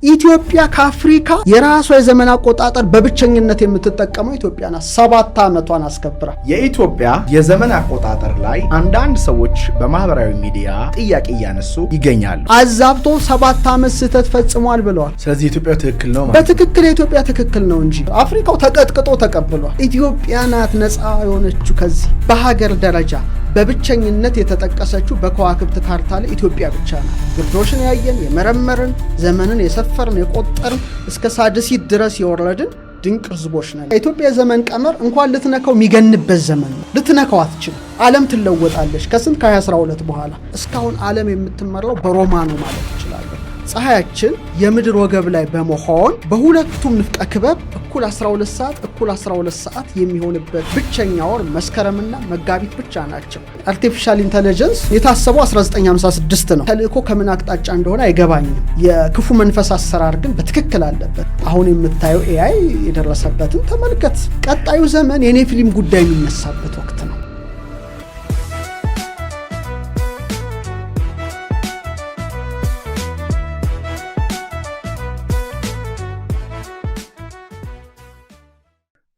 ኢትዮጵያ ከአፍሪካ የራሷ የዘመን አቆጣጠር በብቸኝነት የምትጠቀመው ኢትዮጵያ ናት። 7 ዓመቷን አስከብራ የኢትዮጵያ የዘመን አቆጣጠር ላይ አንዳንድ ሰዎች በማህበራዊ ሚዲያ ጥያቄ እያነሱ ይገኛሉ። አዛብቶ 7 ዓመት ስህተት ፈጽሟል ብለዋል። ስለዚህ ኢትዮጵያ ትክክል ነው ማለት በትክክል የኢትዮጵያ ትክክል ነው እንጂ አፍሪካው ተቀጥቅጦ ተቀብሏል። ኢትዮጵያ ናት ነፃ የሆነችው ከዚህ በሀገር ደረጃ በብቸኝነት የተጠቀሰችው በከዋክብት ካርታ ላይ ኢትዮጵያ ብቻ ናት። ግርዶሽን ያየን የመረመርን ዘመንን የሰፈርን የቆጠርን እስከ ሳድሲት ድረስ የወረድን ድንቅ ህዝቦች ነን። የኢትዮጵያ ዘመን ቀመር እንኳን ልትነካው የሚገንበት ዘመን ነው። ልትነካው አትችልም። ዓለም ትለወጣለች። ከስንት ከ2012 በኋላ እስካሁን ዓለም የምትመራው በሮማ ነው ማለት ይችላል። ፀሐያችን የምድር ወገብ ላይ በመሆን በሁለቱም ንፍቀ ክበብ እኩል 12 ሰዓት የሚሆንበት ብቸኛ ወር መስከረምና መጋቢት ብቻ ናቸው። አርቲፊሻል ኢንተለጀንስ የታሰበው 1956 ነው። ተልእኮ ከምን አቅጣጫ እንደሆነ አይገባኝም። የክፉ መንፈስ አሰራር ግን በትክክል አለበት። አሁን የምታየው ኤአይ የደረሰበትን ተመልከት። ቀጣዩ ዘመን የኔፊሊም ጉዳይ የሚነሳበት ወቅት ነው።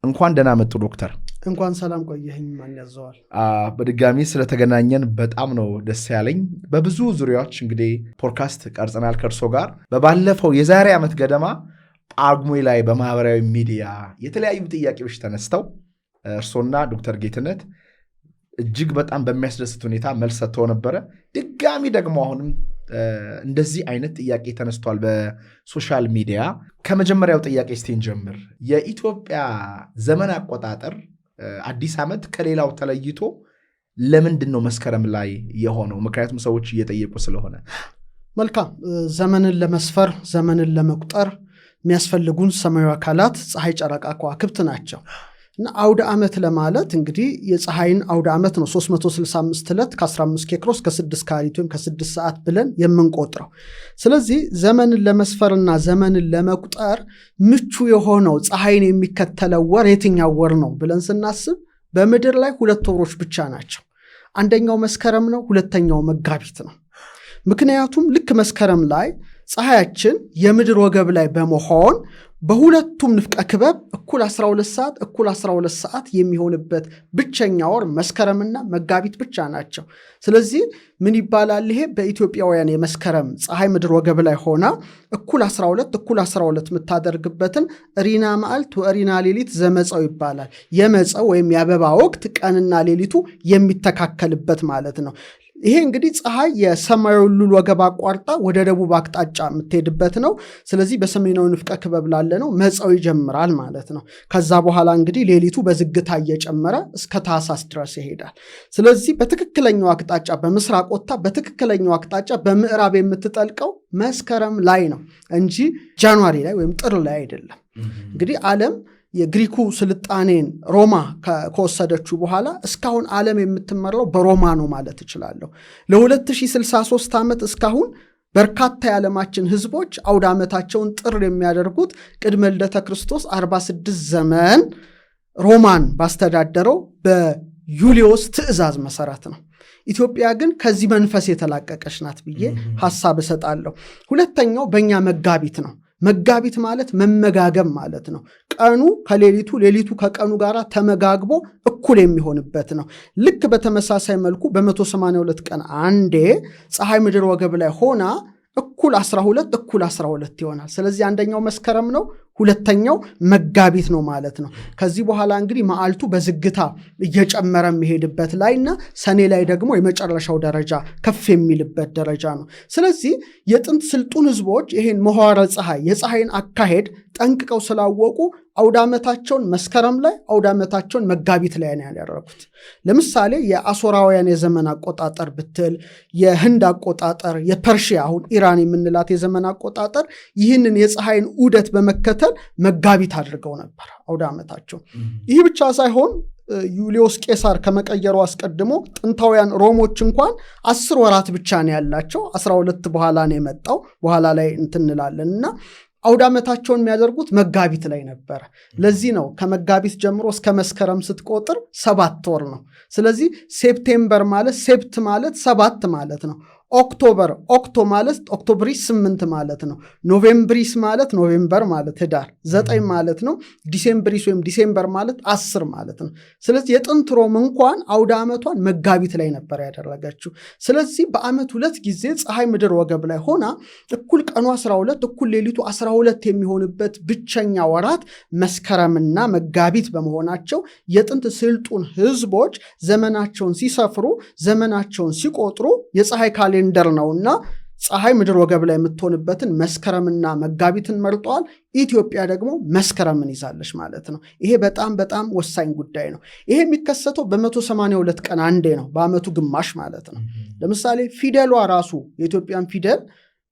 እንኳን ደህና መጡ ዶክተር። እንኳን ሰላም ቆየኝ። ማን ያዘዋል? በድጋሚ ስለተገናኘን በጣም ነው ደስ ያለኝ። በብዙ ዙሪያዎች እንግዲህ ፖድካስት ቀርጸናል ከእርሶ ጋር። በባለፈው የዛሬ ዓመት ገደማ ጳጉሜ ላይ በማህበራዊ ሚዲያ የተለያዩ ጥያቄዎች ተነስተው እርሶና ዶክተር ጌትነት እጅግ በጣም በሚያስደስት ሁኔታ መልስ ሰጥተው ነበረ። ድጋሚ ደግሞ አሁንም እንደዚህ አይነት ጥያቄ ተነስቷል በሶሻል ሚዲያ። ከመጀመሪያው ጥያቄ ስቴን ጀምር። የኢትዮጵያ ዘመን አቆጣጠር አዲስ ዓመት ከሌላው ተለይቶ ለምንድን ነው መስከረም ላይ የሆነው? ምክንያቱም ሰዎች እየጠየቁ ስለሆነ። መልካም። ዘመንን ለመስፈር ዘመንን ለመቁጠር የሚያስፈልጉን ሰማያዊ አካላት ፀሐይ፣ ጨረቃ፣ ከዋክብት ናቸው። እና አውደ ዓመት ለማለት እንግዲህ የፀሐይን አውደ ዓመት ነው 365 ዕለት ከ15 ኬክሮስ ከ6 ካሪት ወይም ከ6 ሰዓት ብለን የምንቆጥረው። ስለዚህ ዘመንን ለመስፈርና ዘመንን ለመቁጠር ምቹ የሆነው ፀሐይን የሚከተለው ወር የትኛው ወር ነው ብለን ስናስብ በምድር ላይ 2 ወሮች ብቻ ናቸው። አንደኛው መስከረም ነው፣ ሁለተኛው መጋቢት ነው። ምክንያቱም ልክ መስከረም ላይ ፀሐያችን የምድር ወገብ ላይ በመሆን በሁለቱም ንፍቀ ክበብ እኩል 12 ሰዓት የሚሆንበት ብቸኛ ወር መስከረምና መጋቢት ብቻ ናቸው። ስለዚህ ምን ይባላል? ይሄ በኢትዮጵያውያን የመስከረም ፀሐይ ምድር ወገብ ላይ ሆና እኩል 12 የምታደርግበትን ሪና መዓልት ወሪና ሌሊት ዘመፀው ይባላል። የመፀው ወይም የአበባ ወቅት ቀንና ሌሊቱ የሚተካከልበት ማለት ነው። ይሄ እንግዲህ ፀሐይ የሰማያዊ ሉል ወገብ አቋርጣ ወደ ደቡብ አቅጣጫ የምትሄድበት ነው። ስለዚህ በሰሜናዊ ንፍቀ ክበብ ላለ ነው መፀው ይጀምራል ማለት ነው። ከዛ በኋላ እንግዲህ ሌሊቱ በዝግታ እየጨመረ እስከ ታህሳስ ድረስ ይሄዳል። ስለዚህ በትክክለኛው አቅጣጫ በምስራቅ ወጥታ በትክክለኛው አቅጣጫ በምዕራብ የምትጠልቀው መስከረም ላይ ነው እንጂ ጃንዋሪ ላይ ወይም ጥር ላይ አይደለም። እንግዲህ ዓለም የግሪኩ ስልጣኔን ሮማ ከወሰደችው በኋላ እስካሁን ዓለም የምትመራው በሮማ ነው ማለት እችላለሁ። ለ2063 ዓመት እስካሁን በርካታ የዓለማችን ህዝቦች አውደ ዓመታቸውን ጥር የሚያደርጉት ቅድመ ልደተ ክርስቶስ 46 ዘመን ሮማን ባስተዳደረው በዩሊዮስ ትእዛዝ መሰረት ነው። ኢትዮጵያ ግን ከዚህ መንፈስ የተላቀቀች ናት ብዬ ሐሳብ እሰጣለሁ። ሁለተኛው በእኛ መጋቢት ነው። መጋቢት ማለት መመጋገብ ማለት ነው። ቀኑ ከሌሊቱ ሌሊቱ ከቀኑ ጋር ተመጋግቦ እኩል የሚሆንበት ነው። ልክ በተመሳሳይ መልኩ በ182 ቀን አንዴ ፀሐይ ምድር ወገብ ላይ ሆና እኩል 12 ይሆናል። ስለዚህ አንደኛው መስከረም ነው፣ ሁለተኛው መጋቢት ነው ማለት ነው። ከዚህ በኋላ እንግዲህ መዓልቱ በዝግታ እየጨመረ የሚሄድበት ላይና ሰኔ ላይ ደግሞ የመጨረሻው ደረጃ ከፍ የሚልበት ደረጃ ነው። ስለዚህ የጥንት ስልጡን ህዝቦች ይሄን መዋዕለ ፀሐይ የፀሐይን አካሄድ ጠንቅቀው ስላወቁ አውደ ዓመታቸውን መስከረም ላይ አውደ ዓመታቸውን መጋቢት ላይ ነው ያደረጉት። ለምሳሌ የአሦራውያን የዘመን አቆጣጠር ብትል፣ የህንድ አቆጣጠር፣ የፐርሺያ አሁን ኢራን የምንላት የዘመን አቆጣጠር ይህንን የፀሐይን ዑደት በመከተል መጋቢት አድርገው ነበር አውደ ዓመታቸው። ይህ ብቻ ሳይሆን ዩሊዮስ ቄሳር ከመቀየሩ አስቀድሞ ጥንታውያን ሮሞች እንኳን 10 ወራት ብቻ ነው ያላቸው። 12 በኋላ ነው የመጣው። በኋላ ላይ እንትንላለንና አውደ ዓመታቸውን የሚያደርጉት መጋቢት ላይ ነበር። ለዚህ ነው ከመጋቢት ጀምሮ እስከ መስከረም ስትቆጥር 7 ወር ነው። ስለዚህ ሴፕቴምበር ማለት ሴፕት ማለት 7 ማለት ነው። ኦክቶበር ኦክቶ ማለት ኦክቶብሪስ 8 ማለት ነው። ኖቬምብሪስ ማለት ኖቬምበር ማለት ህዳር 9 ማለት ነው። ዲሴምብሪስ ወይም ዲሴምበር ማለት 10 ማለት ነው። ስለዚህ የጥንት ሮም እንኳን አውደ ዓመቷን መጋቢት ላይ ነበር ያደረገችው። ስለዚህ በዓመት 2 ጊዜ ፀሐይ ምድር ወገብ ላይ ሆና እኩል ቀኑ 12 እኩል ሌሊቱ 12 የሚሆንበት ብቸኛ ወራት መስከረምና መጋቢት በመሆናቸው የጥንት ስልጡን ህዝቦች ዘመናቸውን ሲሰፍሩ ዘመናቸውን ሲቆጥሩ የፀሐይ ካሌንደር ነውና ፀሐይ ምድር ወገብ ላይ የምትሆንበትን መስከረምና መጋቢትን መርጠዋል። ኢትዮጵያ ደግሞ መስከረምን ይዛለች ማለት ነው። ይሄ በጣም በጣም ወሳኝ ጉዳይ ነው። ይሄ የሚከሰተው በ182 ቀን አንዴ ነው፣ በዓመቱ ግማሽ ማለት ነው። ለምሳሌ ፊደሏ ራሱ የኢትዮጵያን ፊደል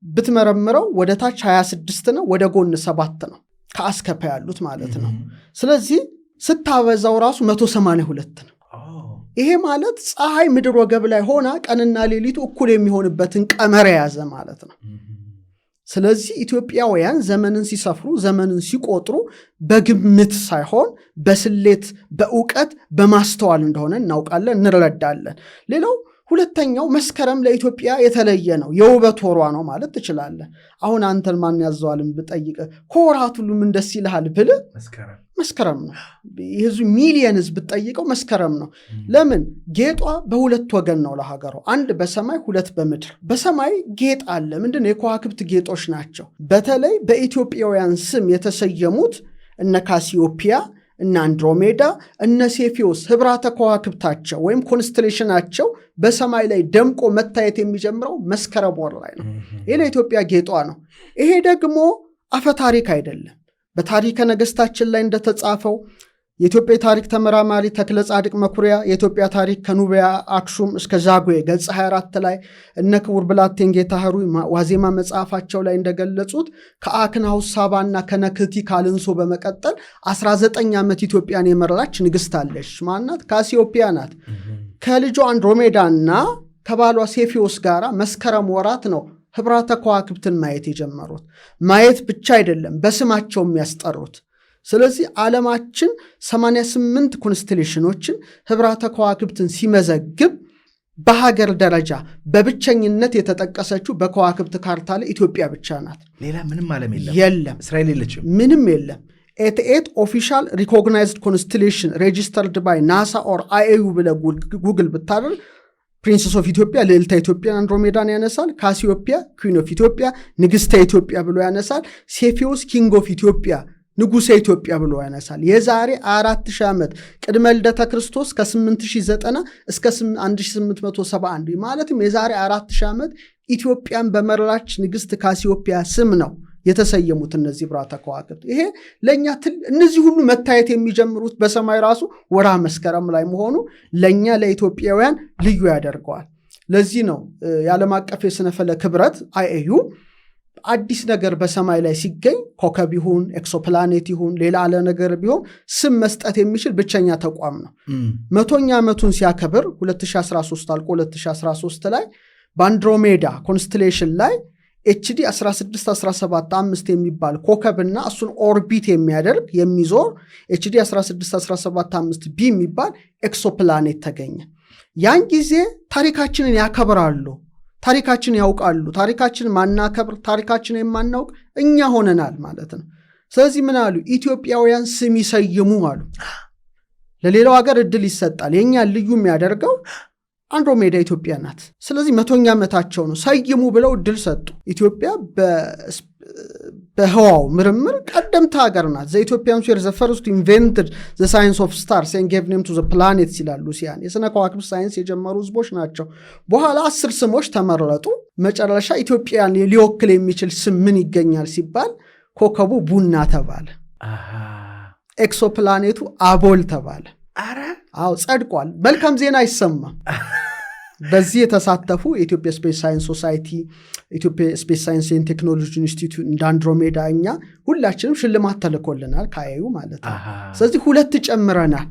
ብትመረምረው ወደ ታች 26 ነው፣ ወደ ጎን 7 ነው፣ ከአስከፈ ያሉት ማለት ነው። ስለዚህ ስታበዛው ራሱ 182 ነው። ይሄ ማለት ፀሐይ ምድር ወገብ ላይ ሆና ቀንና ሌሊቱ እኩል የሚሆንበትን ቀመር የያዘ ማለት ነው። ስለዚህ ኢትዮጵያውያን ዘመንን ሲሰፍሩ ዘመንን ሲቆጥሩ በግምት ሳይሆን በስሌት በእውቀት በማስተዋል እንደሆነ እናውቃለን፣ እንረዳለን። ሌላው ሁለተኛው መስከረም ለኢትዮጵያ የተለየ ነው፣ የውበት ወሯ ነው ማለት ትችላለህ። አሁን አንተን ማን ያዘዋልን ብጠይቅ ከወራት ሁሉ ምን ደስ ይልሃል ብል መስከረም ነው። የህዝቡ ሚሊየን ህዝብ ብጠይቀው መስከረም ነው። ለምን? ጌጧ በሁለት ወገን ነው ለሀገሩ፣ አንድ በሰማይ ሁለት በምድር። በሰማይ ጌጥ አለ። ምንድን የከዋክብት ጌጦች ናቸው። በተለይ በኢትዮጵያውያን ስም የተሰየሙት እነ ካሲዮፒያ እነ አንድሮሜዳ እነ ሴፊዮስ ህብራተ ከዋክብታቸው ወይም ኮንስቴሌሽናቸው በሰማይ ላይ ደምቆ መታየት የሚጀምረው መስከረም ወር ላይ ነው። ይህ ለኢትዮጵያ ጌጧ ነው። ይሄ ደግሞ አፈታሪክ አይደለም። በታሪከ ነገሥታችን ላይ እንደተጻፈው የኢትዮጵያ ታሪክ ተመራማሪ ተክለ ጻድቅ መኩሪያ የኢትዮጵያ ታሪክ ከኑቢያ አክሱም እስከ ዛጉዌ ገጽ 24 ላይ እነ ክቡር ብላቴን ጌታ ህሩይ ዋዜማ መጽሐፋቸው ላይ እንደገለጹት ከአክናውስ ሳባና ከነክቲ ካልንሶ በመቀጠል 19 ዓመት ኢትዮጵያን የመራች ንግሥት አለች። ማናት? ካሲዮፒያ ናት። ከልጇ አንድሮሜዳና ከባሏ ሴፊዮስ ጋራ መስከረም ወራት ነው ህብራተ ከዋክብትን ማየት የጀመሩት። ማየት ብቻ አይደለም በስማቸው የሚያስጠሩት። ስለዚህ ዓለማችን 88 ኮንስቴሌሽኖችን ህብራተ ከዋክብትን ሲመዘግብ በሀገር ደረጃ በብቸኝነት የተጠቀሰችው በከዋክብት ካርታ ላይ ኢትዮጵያ ብቻ ናት። ሌላ ምንም ዓለም የለም። እስራኤል የለችም። ምንም የለም። 88 ኦፊሻል ሪኮግናይዝድ ኮንስቴሌሽን ሬጂስተርድ ባይ ናሳ ኦር አይኤዩ ብለህ ጉግል ብታደርግ ፕሪንሰስ ኦፍ ኢትዮጵያ ልዕልተ ኢትዮጵያ አንድሮሜዳን ያነሳል። ካሲዮፒያ ኩዊን ኦፍ ኢትዮጵያ ንግሥተ ኢትዮጵያ ብሎ ያነሳል። ሴፊዮስ ኪንግ ኦፍ ኢትዮጵያ ንጉሠ ኢትዮጵያ ብሎ ያነሳል። የዛሬ 4000 ዓመት ቅድመ ልደተ ክርስቶስ ከ8090 እስከ 1871 ማለትም የዛሬ 4000 ዓመት ኢትዮጵያን በመራች ንግሥት ካሲዮፒያ ስም ነው የተሰየሙት እነዚህ ህብራተ ከዋክብት። ይሄ ለእኛ እነዚህ ሁሉ መታየት የሚጀምሩት በሰማይ ራሱ ወራ መስከረም ላይ መሆኑ ለእኛ ለኢትዮጵያውያን ልዩ ያደርገዋል። ለዚህ ነው የዓለም አቀፍ የሥነ ፈለክ ኅብረት አይኤዩ አዲስ ነገር በሰማይ ላይ ሲገኝ ኮከብ ይሁን ኤክሶፕላኔት ይሁን ሌላ አለ ነገር ቢሆን ስም መስጠት የሚችል ብቸኛ ተቋም ነው። 100ኛ ዓመቱን ሲያከብር 2013 አልቆ 2013 ላይ በአንድሮሜዳ ኮንስቴሌሽን ላይ ኤችዲ 1617 የሚባል ኮከብና እሱን ኦርቢት የሚያደርግ የሚዞር ኤችዲ 1617 ቢ የሚባል ኤክሶፕላኔት ተገኘ። ያን ጊዜ ታሪካችንን ያከብራሉ፣ ታሪካችን ያውቃሉ። ታሪካችን ማናከብር፣ ታሪካችን የማናውቅ እኛ ሆነናል ማለት ነው። ስለዚህ ምን አሉ? ኢትዮጵያውያን ስም ይሰይሙ አሉ። ለሌላው ሀገር እድል ይሰጣል። የኛን ልዩ የሚያደርገው አንድሮሜዳ ኢትዮጵያ ናት። ስለዚህ 100ኛ ዓመታቸው ነው፣ ሰይሙ ብለው እድል ሰጡ። ኢትዮጵያ በህዋው ምርምር ቀደምት ሀገር ናት። ዘ ኢትዮጵያንስ ዌር ዘ ፈርስት ኢንቨንትድ ዘ ሳይንስ ኦፍ ስታርስ ኤንድ ጌቭ ኔም ቱ ዘ ፕላኔትስ ይላሉ ሲያን። የሥነ ከዋክብት ሳይንስ የጀመሩ ህዝቦች ናቸው። በኋላ 10 ስሞች ተመረጡ። መጨረሻ ኢትዮጵያን ሊወክል የሚችል ስም ምን ይገኛል ሲባል ኮከቡ ቡና ተባለ። ኤክሶፕላኔቱ አቦል ተባለ። አዎ ጸድቋል። መልካም ዜና አይሰማም። በዚህ የተሳተፉ የኢትዮጵያ ስፔስ ሳይንስ ሶሳይቲ፣ ኢትዮጵያ ስፔስ ሳይንስ ኤንድ ቴክኖሎጂ ኢንስቲትዩት እንደ አንድሮሜዳ እኛ ሁላችንም ሽልማት ተልኮልናል ከአይዩ ማለት ነው። ስለዚህ 2 ጨምረናል።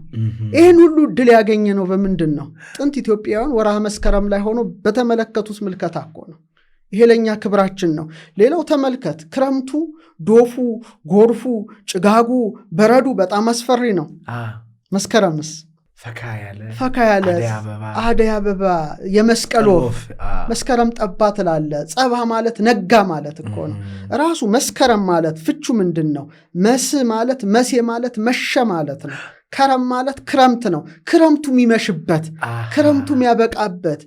ይህን ሁሉ ድል ያገኘ ነው በምንድን ነው? ጥንት ኢትዮጵያውያን ወርሃ መስከረም ላይ ሆኖ በተመለከቱት ምልከታ እኮ ነው። ይሄ ለእኛ ክብራችን ነው። ሌላው ተመልከት፣ ክረምቱ፣ ዶፉ፣ ጎርፉ፣ ጭጋጉ፣ በረዱ በጣም አስፈሪ ነው። መስከረምስ ፈካ ያለ አደይ አበባ የመስቀል ወፍ መስከረም ጠባ ትላለ። ጸባ ማለት ነጋ ማለት እኮ ነው። ራሱ መስከረም ማለት ፍቹ ምንድን ነው? መስ ማለት መሴ ማለት መሸ ማለት ነው። ከረም ማለት ክረምት ነው። ክረምቱ የሚመሽበት፣ ክረምቱ የሚያበቃበት፣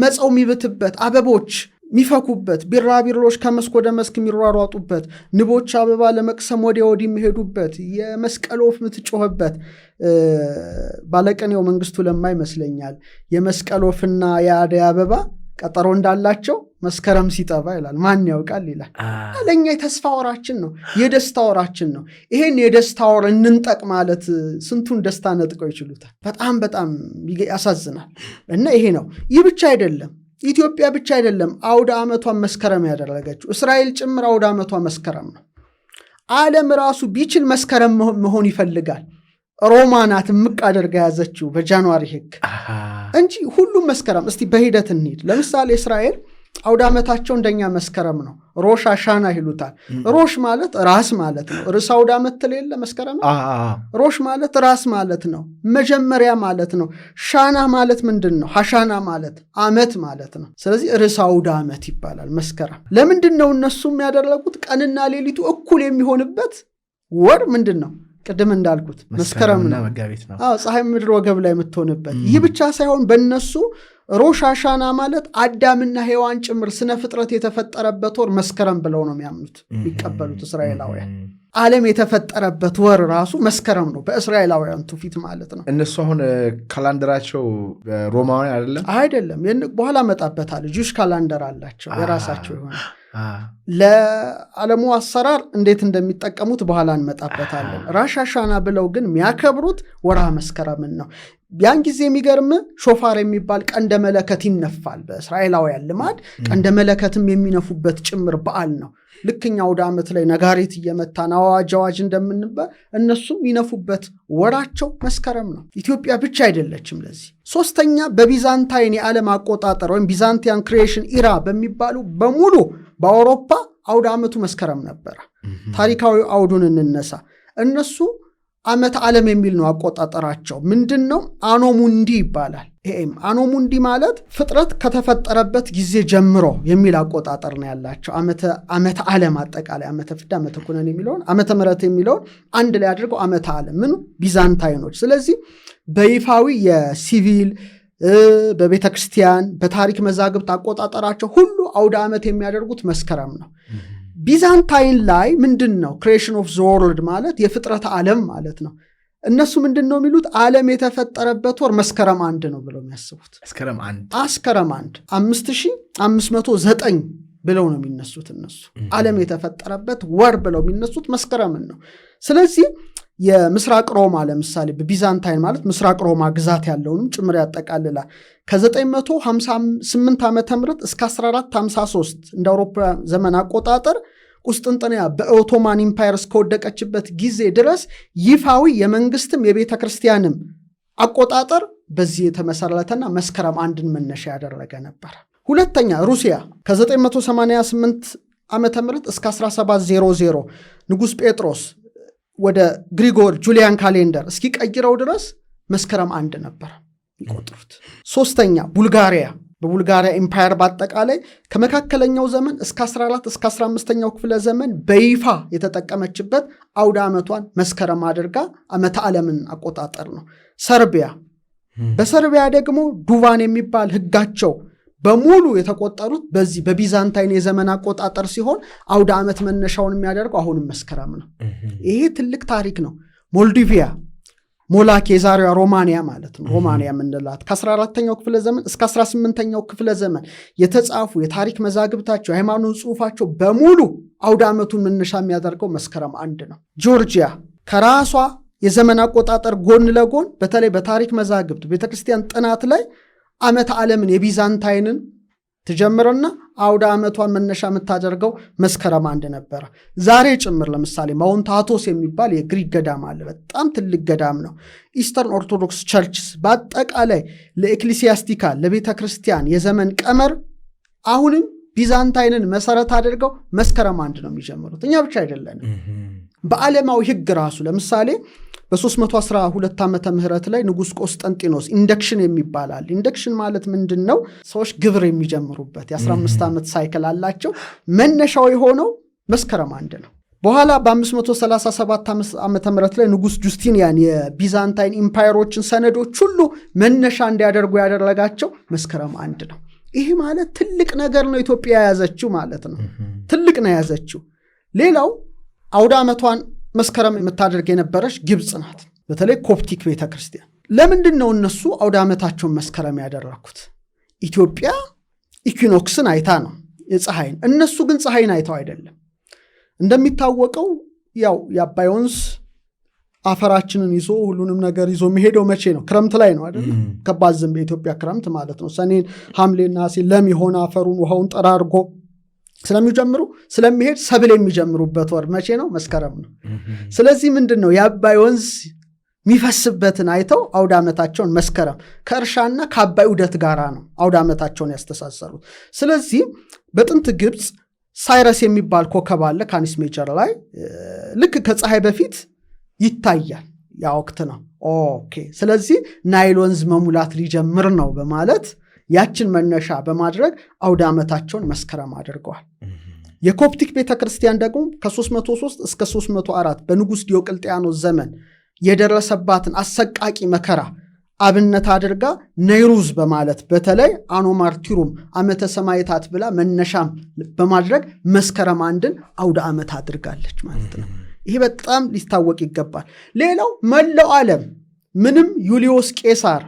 መጸው የሚብትበት፣ አበቦች የሚፈኩበት፣ ቢራቢሮች ከመስክ ወደ መስክ የሚሯሯጡበት፣ ንቦች አበባ ለመቅሰም ወዲያ ወዲህ የሚሄዱበት፣ የመስቀል ወፍ የምትጮህበት። ባለቀኔው መንግስቱ ለማ ይመስለኛል የመስቀል ወፍና የአደይ አበባ ቀጠሮ እንዳላቸው መስከረም ሲጠባ ይላል። ማን ያውቃል ይላል። ለኛ የተስፋ ወራችን ነው፣ የደስታ ወራችን ነው። ይሄን የደስታ ወር እንንጠቅ ማለት ስንቱን ደስታ ነጥቀው ይችሉታል። በጣም በጣም ያሳዝናል። እና ይሄ ነው። ይህ ብቻ አይደለም፣ ኢትዮጵያ ብቻ አይደለም አውደ ዓመቷን መስከረም ያደረገችው፣ እስራኤል ጭምር አውደ ዓመቷ መስከረም ነው። ዓለም ራሱ ቢችል መስከረም መሆን ይፈልጋል። ሮማ ናት ምቅ አድርጋ ያዘችው በጃንዋሪ ህግ እንጂ ሁሉም መስከረም። እስቲ በሂደት እንሂድ። ለምሳሌ እስራኤል አውደ ዓመታቸው እንደኛ መስከረም ነው። ሮሽ አሻና ይሉታል። ሮሽ ማለት ራስ ማለት ነው። ርዕሰ አውደ ዓመት ትሌለ መስከረም። ሮሽ ማለት ራስ ማለት ነው፣ መጀመሪያ ማለት ነው። ሻና ማለት ምንድን ነው? ሐሻና ማለት ዓመት ማለት ነው። ስለዚህ ርዕሰ አውደ ዓመት ይባላል መስከረም። ለምንድን ነው እነሱም ያደረጉት? ቀንና ሌሊቱ እኩል የሚሆንበት ወር ምንድን ነው? ቅድም እንዳልኩት መስከረም ነው። ፀሐይ ምድር ወገብ ላይ የምትሆንበት። ይህ ብቻ ሳይሆን በእነሱ ሮሽ አሻና ማለት አዳምና ሔዋን ጭምር ስነ ፍጥረት የተፈጠረበት ወር መስከረም ብለው ነው የሚያምኑት የሚቀበሉት እስራኤላውያን። ዓለም የተፈጠረበት ወር ራሱ መስከረም ነው በእስራኤላውያን ትውፊት ማለት ነው። እነሱ አሁን ካላንደራቸው ሮማውያን አይደለም። በኋላ መጣበታል። ጁሽ ካላንደር አላቸው የራሳቸው የሆነ። ለዓለሙ አሰራር እንዴት እንደሚጠቀሙት በኋላ እንመጣበታለን። ራሽ አሻና ብለው ግን የሚያከብሩት ወርሃ መስከረምን ነው። ያን ጊዜ የሚገርም ሾፋር የሚባል ቀንደ መለከት ይነፋል። በእስራኤላውያን ልማድ ቀንደ መለከትም የሚነፉበት ጭምር በዓል ነው። ልክኛ ወደ ዓመት ላይ ነጋሪት እየመታን አዋጅ አዋጅ እንደምንባል እነሱም ይነፉበት ወራቸው መስከረም ነው። ኢትዮጵያ ብቻ አይደለችም ለዚህ። ሶስተኛ በቢዛንታይን የዓለም አቆጣጠር ወይም ቢዛንቲያን ክሪኤሽን ኢራ በሚባሉ በሙሉ በአውሮፓ አውደ ዓመቱ መስከረም ነበረ። ታሪካዊ አውዱን እንነሳ። እነሱ ዓመት ዓለም የሚል ነው አቆጣጠራቸው። ምንድን ነው? አኖሙንዲ ይባላል። ይሄም አኖሙንዲ ማለት ፍጥረት ከተፈጠረበት ጊዜ ጀምሮ የሚል አቆጣጠር ነው ያላቸው። ዓመተ ዓለም አጠቃላይ ዓመተ ፍዳ ዓመተ ኩነን የሚለውን ዓመተ ምሕረት የሚለውን አንድ ላይ አድርገው ዓመተ ዓለም ምኑ ቢዛንታይኖች። ስለዚህ በይፋዊ የሲቪል በቤተ ክርስቲያን በታሪክ መዛግብት አቆጣጠራቸው ሁሉ አውደ ዓመት የሚያደርጉት መስከረም ነው። ቢዛንታይን ላይ ምንድን ነው? ክሬሽን ኦፍ ዘ ወርልድ ማለት የፍጥረት ዓለም ማለት ነው። እነሱ ምንድን ነው የሚሉት? ዓለም የተፈጠረበት ወር መስከረም 1 ነው ብለው የሚያስቡት። መስከረም 1 5509 ብለው ነው የሚነሱት እነሱ። ዓለም የተፈጠረበት ወር ብለው የሚነሱት መስከረምን ነው። ስለዚህ የምስራቅ ሮማ ለምሳሌ በቢዛንታይን ማለት ምስራቅ ሮማ ግዛት ያለውንም ጭምር ያጠቃልላል። ከ958 ዓመተ ምህረት እስከ 1453 እንደ አውሮፓ ዘመን አቆጣጠር ቁስጥንጥንያ በኦቶማን ኢምፓየር እስከወደቀችበት ጊዜ ድረስ ይፋዊ የመንግስትም የቤተ ክርስቲያንም አቆጣጠር በዚህ የተመሰረተና መስከረም 1ን መነሻ ያደረገ ነበር። ሁለተኛ ሩሲያ ከ988 ዓመተ ምህረት እስከ 1700 ንጉሥ ጴጥሮስ ወደ ግሪጎር ጁሊያን ካሌንደር እስኪቀይረው ድረስ መስከረም 1 ነበር ይቆጥሩት። ሶስተኛ ቡልጋሪያ በቡልጋሪያ ኢምፓየር በአጠቃላይ ከመካከለኛው ዘመን እስከ 14 እስከ 15ኛው ክፍለ ዘመን በይፋ የተጠቀመችበት አውደ ዓመቷን መስከረም አድርጋ ዓመተ ዓለምን አቆጣጠር ነው። ሰርቢያ በሰርቢያ ደግሞ ዱቫን የሚባል ህጋቸው በሙሉ የተቆጠሩት በዚህ በቢዛንታይን የዘመን አቆጣጠር ሲሆን አውደ ዓመት መነሻውን የሚያደርገው አሁንም መስከረም ነው። ይሄ ትልቅ ታሪክ ነው። ሞልዲቪያ ሞላክ የዛሬዋ ሮማንያ ማለት ነው። ሮማንያ ምንላት ከ14ኛው ክፍለ ዘመን እስከ 18ኛው ክፍለ ዘመን የተጻፉ የታሪክ መዛግብታቸው የሃይማኖት ጽሑፋቸው በሙሉ አውደ ዓመቱን መነሻ የሚያደርገው መስከረም 1 ነው። ጆርጂያ ከራሷ የዘመን አቆጣጠር ጎን ለጎን በተለይ በታሪክ መዛግብት ቤተክርስቲያን ጥናት ላይ ዓመተ ዓለምን የቢዛንታይንን ትጀምርና አውደ ዓመቷን መነሻ የምታደርገው መስከረም 1 ነበረ። ዛሬ ጭምር ለምሳሌ ማውንት አቶስ የሚባል የግሪክ ገዳም አለ። በጣም ትልቅ ገዳም ነው። ኢስተርን ኦርቶዶክስ ቸርችስ በአጠቃላይ ለኤክሊሲያስቲካል ለቤተ ክርስቲያን የዘመን ቀመር አሁንም ቢዛንታይንን መሰረት አድርገው መስከረም 1 ነው የሚጀምሩት። እኛ ብቻ አይደለንም። በዓለማዊ ሕግ ራሱ ለምሳሌ በ312 ዓመተ ምህረት ላይ ንጉሥ ቆስጠንጢኖስ ኢንደክሽን የሚባላል። ኢንደክሽን ማለት ምንድን ነው? ሰዎች ግብር የሚጀምሩበት የ15 ዓመት ሳይክል አላቸው። መነሻው የሆነው መስከረም 1 ነው። በኋላ በ537 ዓመተ ምህረት ላይ ንጉሥ ጁስቲኒያን የቢዛንታይን ኢምፓየሮችን ሰነዶች ሁሉ መነሻ እንዲያደርጉ ያደረጋቸው መስከረም 1 ነው። ይህ ማለት ትልቅ ነገር ነው። ኢትዮጵያ የያዘችው ማለት ነው። ትልቅ ነው የያዘችው። ሌላው አውደ ዓመቷን መስከረም የምታደርግ የነበረች ግብፅ ናት። በተለይ ኮፕቲክ ቤተክርስቲያን። ለምንድን ነው እነሱ አውደ ዓመታቸውን መስከረም ያደረኩት? ኢትዮጵያ ኢኩኖክስን አይታ ነው የፀሐይን። እነሱ ግን ፀሐይን አይተው አይደለም። እንደሚታወቀው ያው የአባይ ወንዝ አፈራችንን ይዞ ሁሉንም ነገር ይዞ የሚሄደው መቼ ነው? ክረምት ላይ ነው አይደል? ከባድ ዝም በኢትዮጵያ ክረምት ማለት ነው። ሰኔን፣ ሐምሌና ለም የሆነ አፈሩን ውሃውን ጠራርጎ ስለሚሄድ ሰብል የሚጀምሩበት ወር መቼ ነው? መስከረም ነው። ስለዚህ ምንድን ነው የአባይ ወንዝ የሚፈስበትን አይተው አውደ ዓመታቸውን መስከረም ከእርሻና ከአባይ ዑደት ጋራ ነው አውደ ዓመታቸውን ያስተሳሰሩት። ስለዚህ በጥንት ግብፅ ሳይረስ የሚባል ኮከብ አለ ካኒስ ሜጀር ላይ ልክ ከፀሐይ በፊት ይታያል። ያ ወቅት ነው። ኦኬ። ስለዚህ ናይል ወንዝ መሙላት ሊጀምር ነው በማለት ያችን መነሻ በማድረግ አውደ ዓመታቸውን መስከረም አድርገዋል። የኮፕቲክ ቤተክርስቲያን ደግሞ ከ303 እስከ 304 በንጉሥ ዲዮቅልጥያኖስ ዘመን የደረሰባትን አሰቃቂ መከራ አብነት አድርጋ ነይሩዝ በማለት በተለይ አኖማርቲሩም ዓመተ ሰማዕታት ብላ መነሻም በማድረግ መስከረም 1ን አውደ ዓመት አድርጋለች ማለት ነው። ይህ በጣም ሊታወቅ ይገባል። ሌላው መላው ዓለም ምንም ዩሊዮስ ቄሳር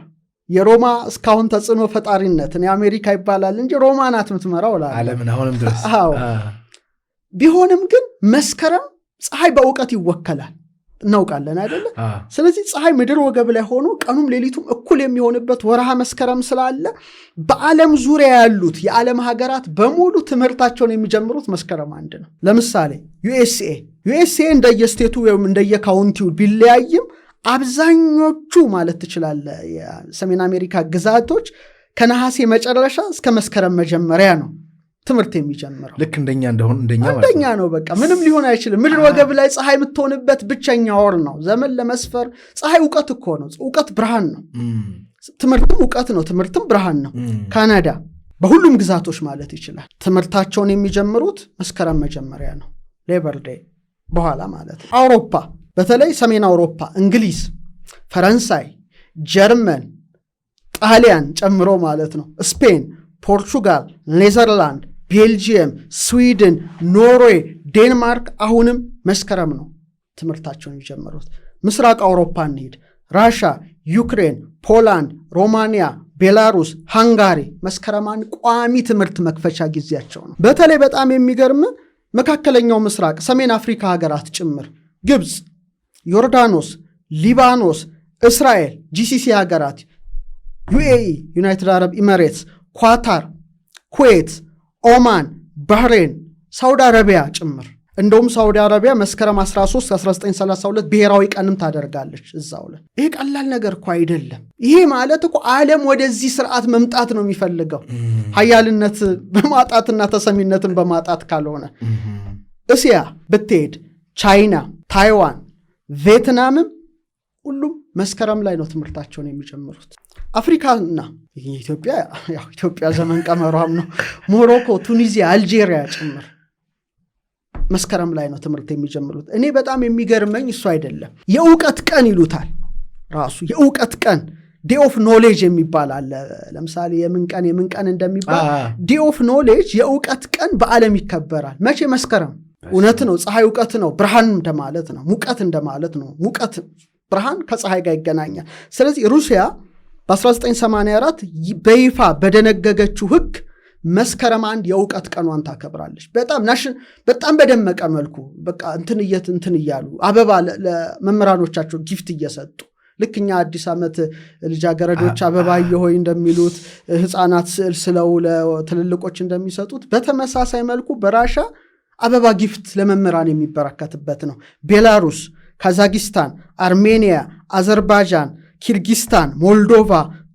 የሮማ እስካሁን ተጽዕኖ ፈጣሪነትን የአሜሪካ ይባላል እንጂ ሮማ ናት የምትመራው ዓለምን አሁንም ድረስ ቢሆንም ግን መስከረም ፀሐይ በእውቀት ይወከላል እናውቃለን አይደለ? ስለዚህ ፀሐይ ምድር ወገብ ላይ ሆኖ ቀኑም ሌሊቱም እኩል የሚሆንበት ወርሃ መስከረም ስላለ በዓለም ዙሪያ ያሉት የዓለም ሀገራት በሙሉ ትምህርታቸውን የሚጀምሩት መስከረም 1 ነው። ለምሳሌ ዩኤስኤ እንደየስቴቱ ወይም እንደየካውንቲው ቢለያይም አብዛኞቹ ማለት ትችላለ የሰሜን አሜሪካ ግዛቶች ከነሐሴ መጨረሻ እስከ መስከረም መጀመሪያ ነው ትምህርት የሚጀምረው። ልክ እንደኛ ነው። በቃ ምንም ሊሆን አይችልም። ምድር ወገብ ላይ ፀሐይ የምትሆንበት ብቸኛ ወር ነው። ዘመን ለመስፈር ፀሐይ እውቀት እኮ ነው። እውቀት ብርሃን ነው። ትምህርትም እውቀት ነው። ትምህርትም ብርሃን ነው። ካናዳ በሁሉም ግዛቶች ማለት ይችላል ትምህርታቸውን የሚጀምሩት መስከረም መጀመሪያ ነው። ሌበር ዴይ በኋላ ማለት ነው። አውሮፓ በተለይ ሰሜን አውሮፓ እንግሊዝ፣ ፈረንሳይ፣ ጀርመን፣ ጣሊያን ጨምሮ ማለት ነው ስፔን፣ ፖርቹጋል፣ ኔዘርላንድ፣ ቤልጂየም፣ ስዊድን፣ ኖርዌይ፣ ዴንማርክ አሁንም መስከረም ነው ትምህርታቸውን የሚጀምሩት። ምስራቅ አውሮፓ እንሂድ፣ ራሻ፣ ዩክሬን፣ ፖላንድ፣ ሮማኒያ፣ ቤላሩስ፣ ሃንጋሪ መስከረማን ቋሚ ትምህርት መክፈቻ ጊዜያቸው ነው። በተለይ በጣም የሚገርም መካከለኛው ምስራቅ ሰሜን አፍሪካ ሀገራት ጭምር ግብፅ፣ ዮርዳኖስ፣ ሊባኖስ፣ እስራኤል፣ ጂሲሲ ሀገራት፣ ዩኤኢ ዩናይትድ አረብ ኢሚሬትስ፣ ኳታር፣ ኩዌት፣ ኦማን፣ ባህሬን፣ ሳውዲ አረቢያ ጭምር። እንደውም ሳውዲ አረቢያ መስከረም 13 1932 ብሔራዊ ቀንም ታደርጋለች እዛው ላይ። ይሄ ቀላል ነገር እኮ አይደለም። ይሄ ማለት እኮ ዓለም ወደዚህ ስርዓት መምጣት ነው የሚፈልገው ሀያልነት በማጣትና ተሰሚነትን በማጣት ካልሆነ። እስያ ብትሄድ ቻይና፣ ታይዋን፣ ቪየትናምም ሁሉም መስከረም ላይ ነው ትምህርታቸውን የሚጀምሩት። አፍሪካና ኢትዮጵያ ዘመን ቀመሯም ነው። ሞሮኮ፣ ቱኒዚያ፣ አልጄሪያ ጭምር መስከረም ላይ ነው ትምህርት የሚጀምሩት። እኔ በጣም የሚገርመኝ እሱ አይደለም የእውቀት ቀን ይሉታል ራሱ የእውቀት ቀን ዴይ ኦፍ ኖሌጅ የሚባል አለ። ለምሳሌ የምን ቀን እንደሚባል ዴይ ኦፍ ኖሌጅ የእውቀት ቀን በዓለም ይከበራል። መቼ? መስከረም። እውነት ነው። ፀሐይ እውቀት ነው። ብርሃን እንደማለት ነው። ሙቀት እንደማለት ነው። ሙቀት ብርሃን ከፀሐይ ጋር ይገናኛል። ስለዚህ ሩሲያ በ1984 በይፋ በደነገገችው ሕግ መስከረም 1 የእውቀት ቀኗን ታከብራለች። በጣም በደመቀ መልኩ በቃ እንትን እያሉ አበባ ለመምህራኖቻቸው ጊፍት እየሰጡ ልክ እኛ አዲስ ዓመት ልጃገረዶች አበባ እየሆይ እንደሚሉት ሕፃናት ስዕል ስለው ለትልልቆች እንደሚሰጡት በተመሳሳይ መልኩ በራሻ አበባ ጊፍት ለመምህራን የሚበረከትበት ነው። ቤላሩስ፣ ካዛኪስታን፣ አርሜኒያ፣ አዘርባይጃን፣ ኪርጊስታን፣ ሞልዶቫ፣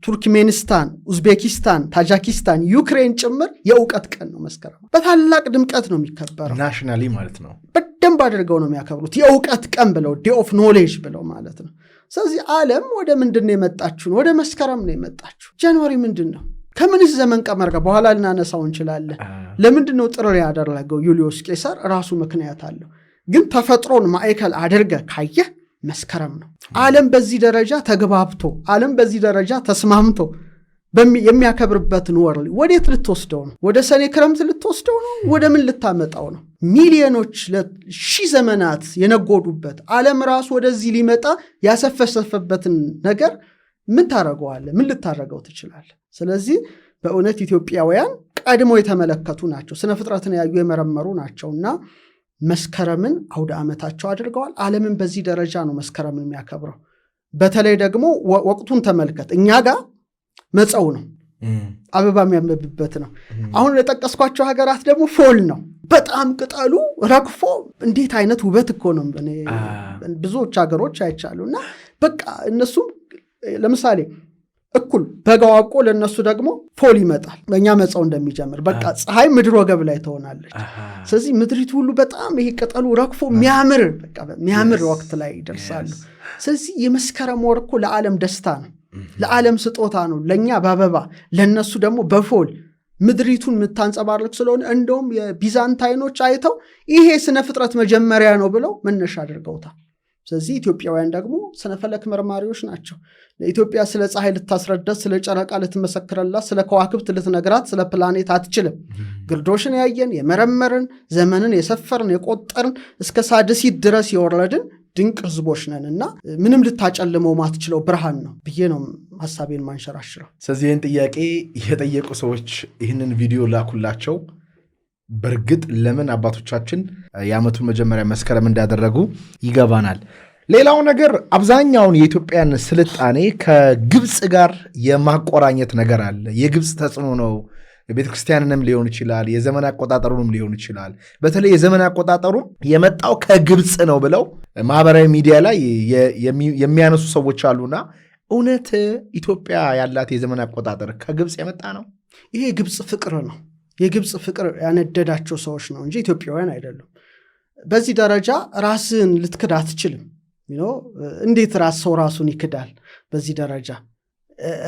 ቱርክሜኒስታን፣ ኡዝቤኪስታን፣ ታጃኪስታን፣ ዩክሬን ጭምር የእውቀት ቀን ነው መስከረም። በታላቅ ድምቀት ነው የሚከበረው። ናሽናሊ ማለት ነው። በደንብ አድርገው ነው የሚያከብሩት። የእውቀት ቀን ብለው ዴይ ኦፍ ኖሌጅ ብለው ማለት ነው። ስለዚህ ዓለም ወደ ምንድን ነው የመጣችሁ? ወደ መስከረም ነው የመጣችሁ። ጃንዋሪ ምንድን ነው? ከምንስ ዘመን ቀመር ጋር በኋላ ልናነሳው እንችላለን። ለምንድን ነው ጥር ያደረገው ዩልዮስ ቄሳር? ራሱ ምክንያት አለው። ግን ተፈጥሮን ማዕከል አድርገ ካየህ መስከረም ነው። ዓለም በዚህ ደረጃ ተግባብቶ ዓለም በዚህ ደረጃ ተስማምቶ የሚያከብርበትን ወር ወዴት ልትወስደው ነው? ወደ ሰኔ ክረምት ልትወስደው ነው? ወደ ምን ልታመጣው ነው? ሚሊዮኖች ለሺህ ዘመናት የነጎዱበት ዓለም ራሱ ወደዚህ ሊመጣ ያሰፈሰፈበትን ነገር ምን ታረገዋለህ? ምን ልታረገው ትችላለህ? ስለዚህ በእውነት ኢትዮጵያውያን ቀድሞ የተመለከቱ ናቸው። ስነ ፍጥረትን ያዩ የመረመሩ ናቸውና መስከረምን አውደ ዓመታቸው አድርገዋል። ዓለምን በዚህ ደረጃ ነው መስከረምን የሚያከብረው። በተለይ ደግሞ ወቅቱን ተመልከት። እኛ ጋር መጸው ነው፣ አበባ የሚያብብበት ነው። አሁን የጠቀስኳቸው ሀገራት ደግሞ ፎል ነው። በጣም ቅጠሉ ረግፎ እንዴት አይነት ውበት እኮ ነው። ብዙዎች ሀገሮች አይቻሉ እና በቃ እነሱም ለምሳሌ እኩል በጋዋቆ ለነሱ ደግሞ ፎል ይመጣል። በእኛ መጸው እንደሚጀምር በቃ ፀሐይ ምድር ወገብ ላይ ትሆናለች። ስለዚህ ምድሪቱ ሁሉ በጣም ይሄ ቅጠሉ ረግፎ የሚያምር ወቅት ላይ ይደርሳሉ። ስለዚህ የመስከረም ወር እኮ ለዓለም ደስታ ነው፣ ለዓለም ስጦታ ነው። ለእኛ በአበባ ለነሱ ደግሞ በፎል ምድሪቱን የምታንጸባርቅ ስለሆነ እንደውም የቢዛንታይኖች አይተው ይሄ ስነ ፍጥረት መጀመሪያ ነው ብለው መነሻ አድርገውታል። ስለዚህ ኢትዮጵያውያን ደግሞ ስነፈለክ መርማሪዎች ናቸው። ለኢትዮጵያ ስለ ፀሐይ ልታስረዳት፣ ስለ ጨረቃ ልትመሰክረላት፣ ስለ ከዋክብት ልትነግራት፣ ስለ ፕላኔት አትችልም። ግርዶሽን ያየን የመረመርን፣ ዘመንን የሰፈርን የቆጠርን፣ እስከ ሳድሲት ድረስ የወረድን ድንቅ ህዝቦች ነን እና ምንም ልታጨልመው ማትችለው ብርሃን ነው ብዬ ነው ሀሳቤን ማንሸራሽረው። ስለዚህ ይህን ጥያቄ የጠየቁ ሰዎች ይህንን ቪዲዮ ላኩላቸው። በእርግጥ ለምን አባቶቻችን የዓመቱን መጀመሪያ መስከረም እንዳደረጉ ይገባናል። ሌላው ነገር አብዛኛውን የኢትዮጵያን ስልጣኔ ከግብፅ ጋር የማቆራኘት ነገር አለ። የግብፅ ተጽዕኖ ነው። የቤተ ክርስቲያንንም ሊሆን ይችላል፣ የዘመን አቆጣጠሩንም ሊሆን ይችላል። በተለይ የዘመን አቆጣጠሩ የመጣው ከግብፅ ነው ብለው ማህበራዊ ሚዲያ ላይ የሚያነሱ ሰዎች አሉና እውነት ኢትዮጵያ ያላት የዘመን አቆጣጠር ከግብፅ የመጣ ነው? ይሄ የግብፅ ፍቅር ነው። የግብፅ ፍቅር ያነደዳቸው ሰዎች ነው እንጂ ኢትዮጵያውያን አይደሉም። በዚህ ደረጃ ራስን ልትክድ አትችልም። እንዴት ሰው ራሱን ይክዳል? በዚህ ደረጃ